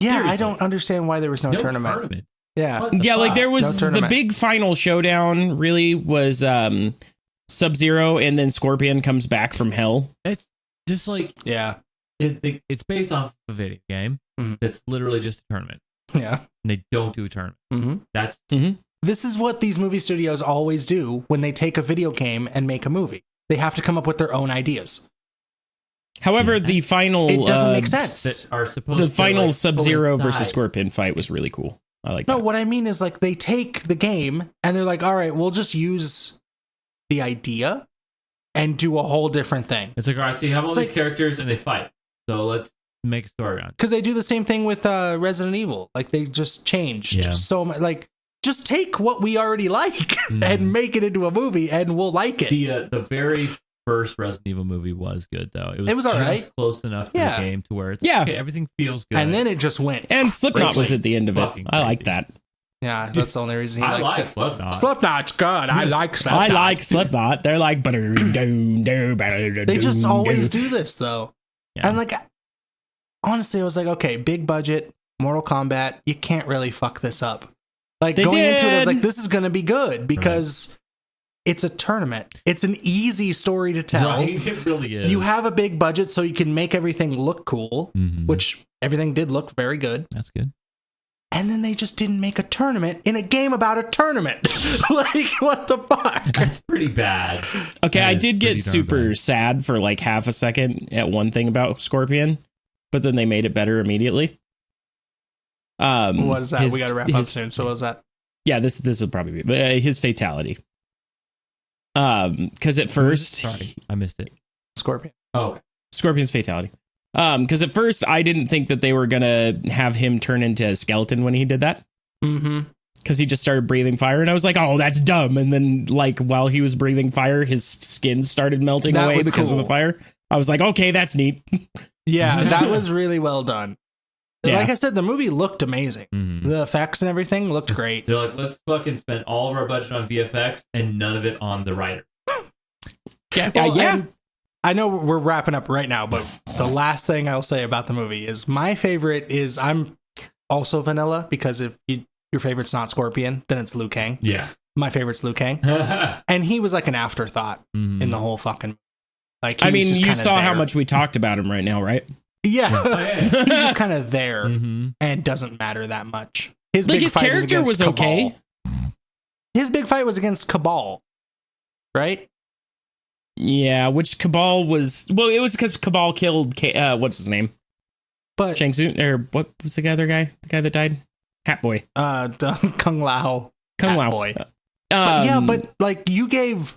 Yeah, Seriously. I don't understand why there was no tournament. Yeah. Yeah, like there was No the big final showdown really was Sub-Zero, and then Scorpion comes back from hell. It's just like, Yeah. it's based off a video game that's literally just a tournament. Yeah. And they don't do a tournament. Mm-hmm. That's This is what these movie studios always do when they take a video game and make a movie. They have to come up with their own ideas. However, the final It doesn't make sense. that are supposed the to final like, Sub-Zero versus coincide. Scorpion fight was really cool. I like No, that. what I mean is like they take the game and they're like, all right, we'll just use the idea and do a whole different thing. It's like, all right, so you have all It's these like- characters and they fight. So let's make a story on it. Because they do the same thing with Resident Evil. Like they just changed so much. Like just take what we already like and make it into a movie and we'll like it. The very first Resident Evil movie was good, though. It was all just right. close enough to the game to where it's okay, everything feels good. And then it just went. And Slipknot was crazy. at the end of it. Fucking I like crazy. that. Yeah, that's the only reason he I likes like it. Slipknot. Slipknot's good. I like Slipknot. I like Slipknot. They're like They just always do this though. Yeah. And like honestly, I was like, okay, big budget, Mortal Kombat, you can't really fuck this up. Like They going into it, I was did. like, this is gonna be good because it's a tournament. It's an easy story to tell. Right? It really is. You have a big budget so you can make everything look cool, Mhm. which everything did look very good. That's good. And then they just didn't make a tournament in a game about a tournament. Like, what the fuck? That's pretty bad. Okay, That I is did pretty get darn super bad. sad for like half a second at one thing about Scorpion, but then they made it better immediately. What is that? We gotta wrap up soon. So what was that? Yeah, this will probably be his fatality. Because at first, Sorry, I missed it. Scorpion. Oh, okay. Scorpion's fatality. Because at first I didn't think that they were gonna have him turn into a skeleton when he did that. Mm-hmm. Because he just started breathing fire, and I was like, "Oh, that's dumb." And then, like while he was breathing fire, his skin started melting That away was because of cool. the fire. I was like, "Okay, that's neat." Yeah, that was really well done. Yeah. Like I said, the movie looked amazing. Mhm. The effects and everything looked great. They're like, let's fucking spend all of our budget on VFX and none of it on the writer. Well, yeah. and I know we're wrapping up right now, but the last thing I'll say about the movie is my favorite is I'm also vanilla because if your favorite's not Scorpion, then it's Liu Kang. Yeah. My favorite's Liu Kang. And he was like an afterthought in the whole fucking like. I he was mean, just you kinda saw how there. much we talked about him right now, right? Yeah, Oh, yeah. he's just kind of there Mhm. and doesn't matter that much. His Like big his fight is character against was Cabal. okay. His big fight was against Cabal, right? Yeah, which Cabal was. Well, it was because Cabal killed. What's his name? But Shang Tsung, or what was the other guy? The guy that died? Hat Boy. Kung Lao, Kung Hat Lao. Boy. But yeah, but like you gave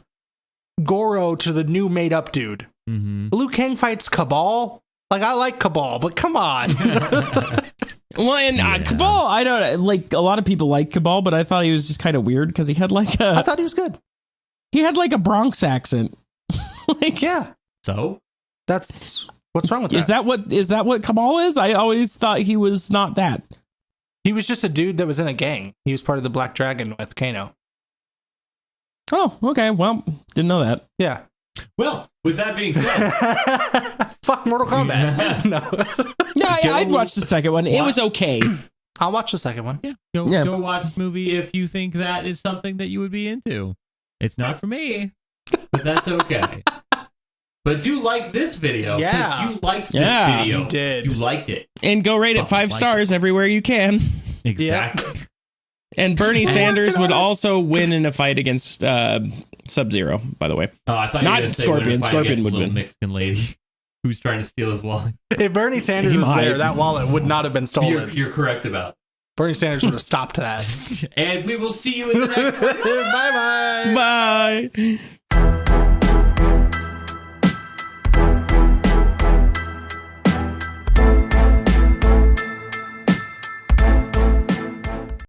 Goro to the new made up dude. Mhm. Liu Kang fights Cabal. Like I like Cabal, but come on. Well, and Cabal, I don't like. A lot of people like Cabal, but I thought he was just kind of weird because he had like I a thought he was good. a Bronx accent. Like, Yeah, So? that's what's wrong with is that what Cabal is? I always thought he was not that. He was just a dude that was in a gang. He was part of the Black Dragon with Kano. Oh, okay. Well, didn't know that. Yeah. Well, with that being said, Fuck Mortal Kombat. No. No, I'd watched the second one. It What? was okay. I'll watch the second one. Yeah. Go watch the movie if you think that is something that you would be into. It's not for me, but that's okay. But do like this video. Yeah. You liked this video. You did. You liked it. And go rate it 5 stars everywhere you can. Exactly. Yep. And Bernie Sanders would also win in a fight against Sub-Zero, by the way. Oh, I thought Not you were Scorpion. Scorpion would win. Mexican lady who's trying to steal his wallet. If Bernie Sanders was there, that wallet would not have been stolen. You're correct about. Bernie Sanders would have stopped that. And we will see you in the next one. Bye-bye. Bye.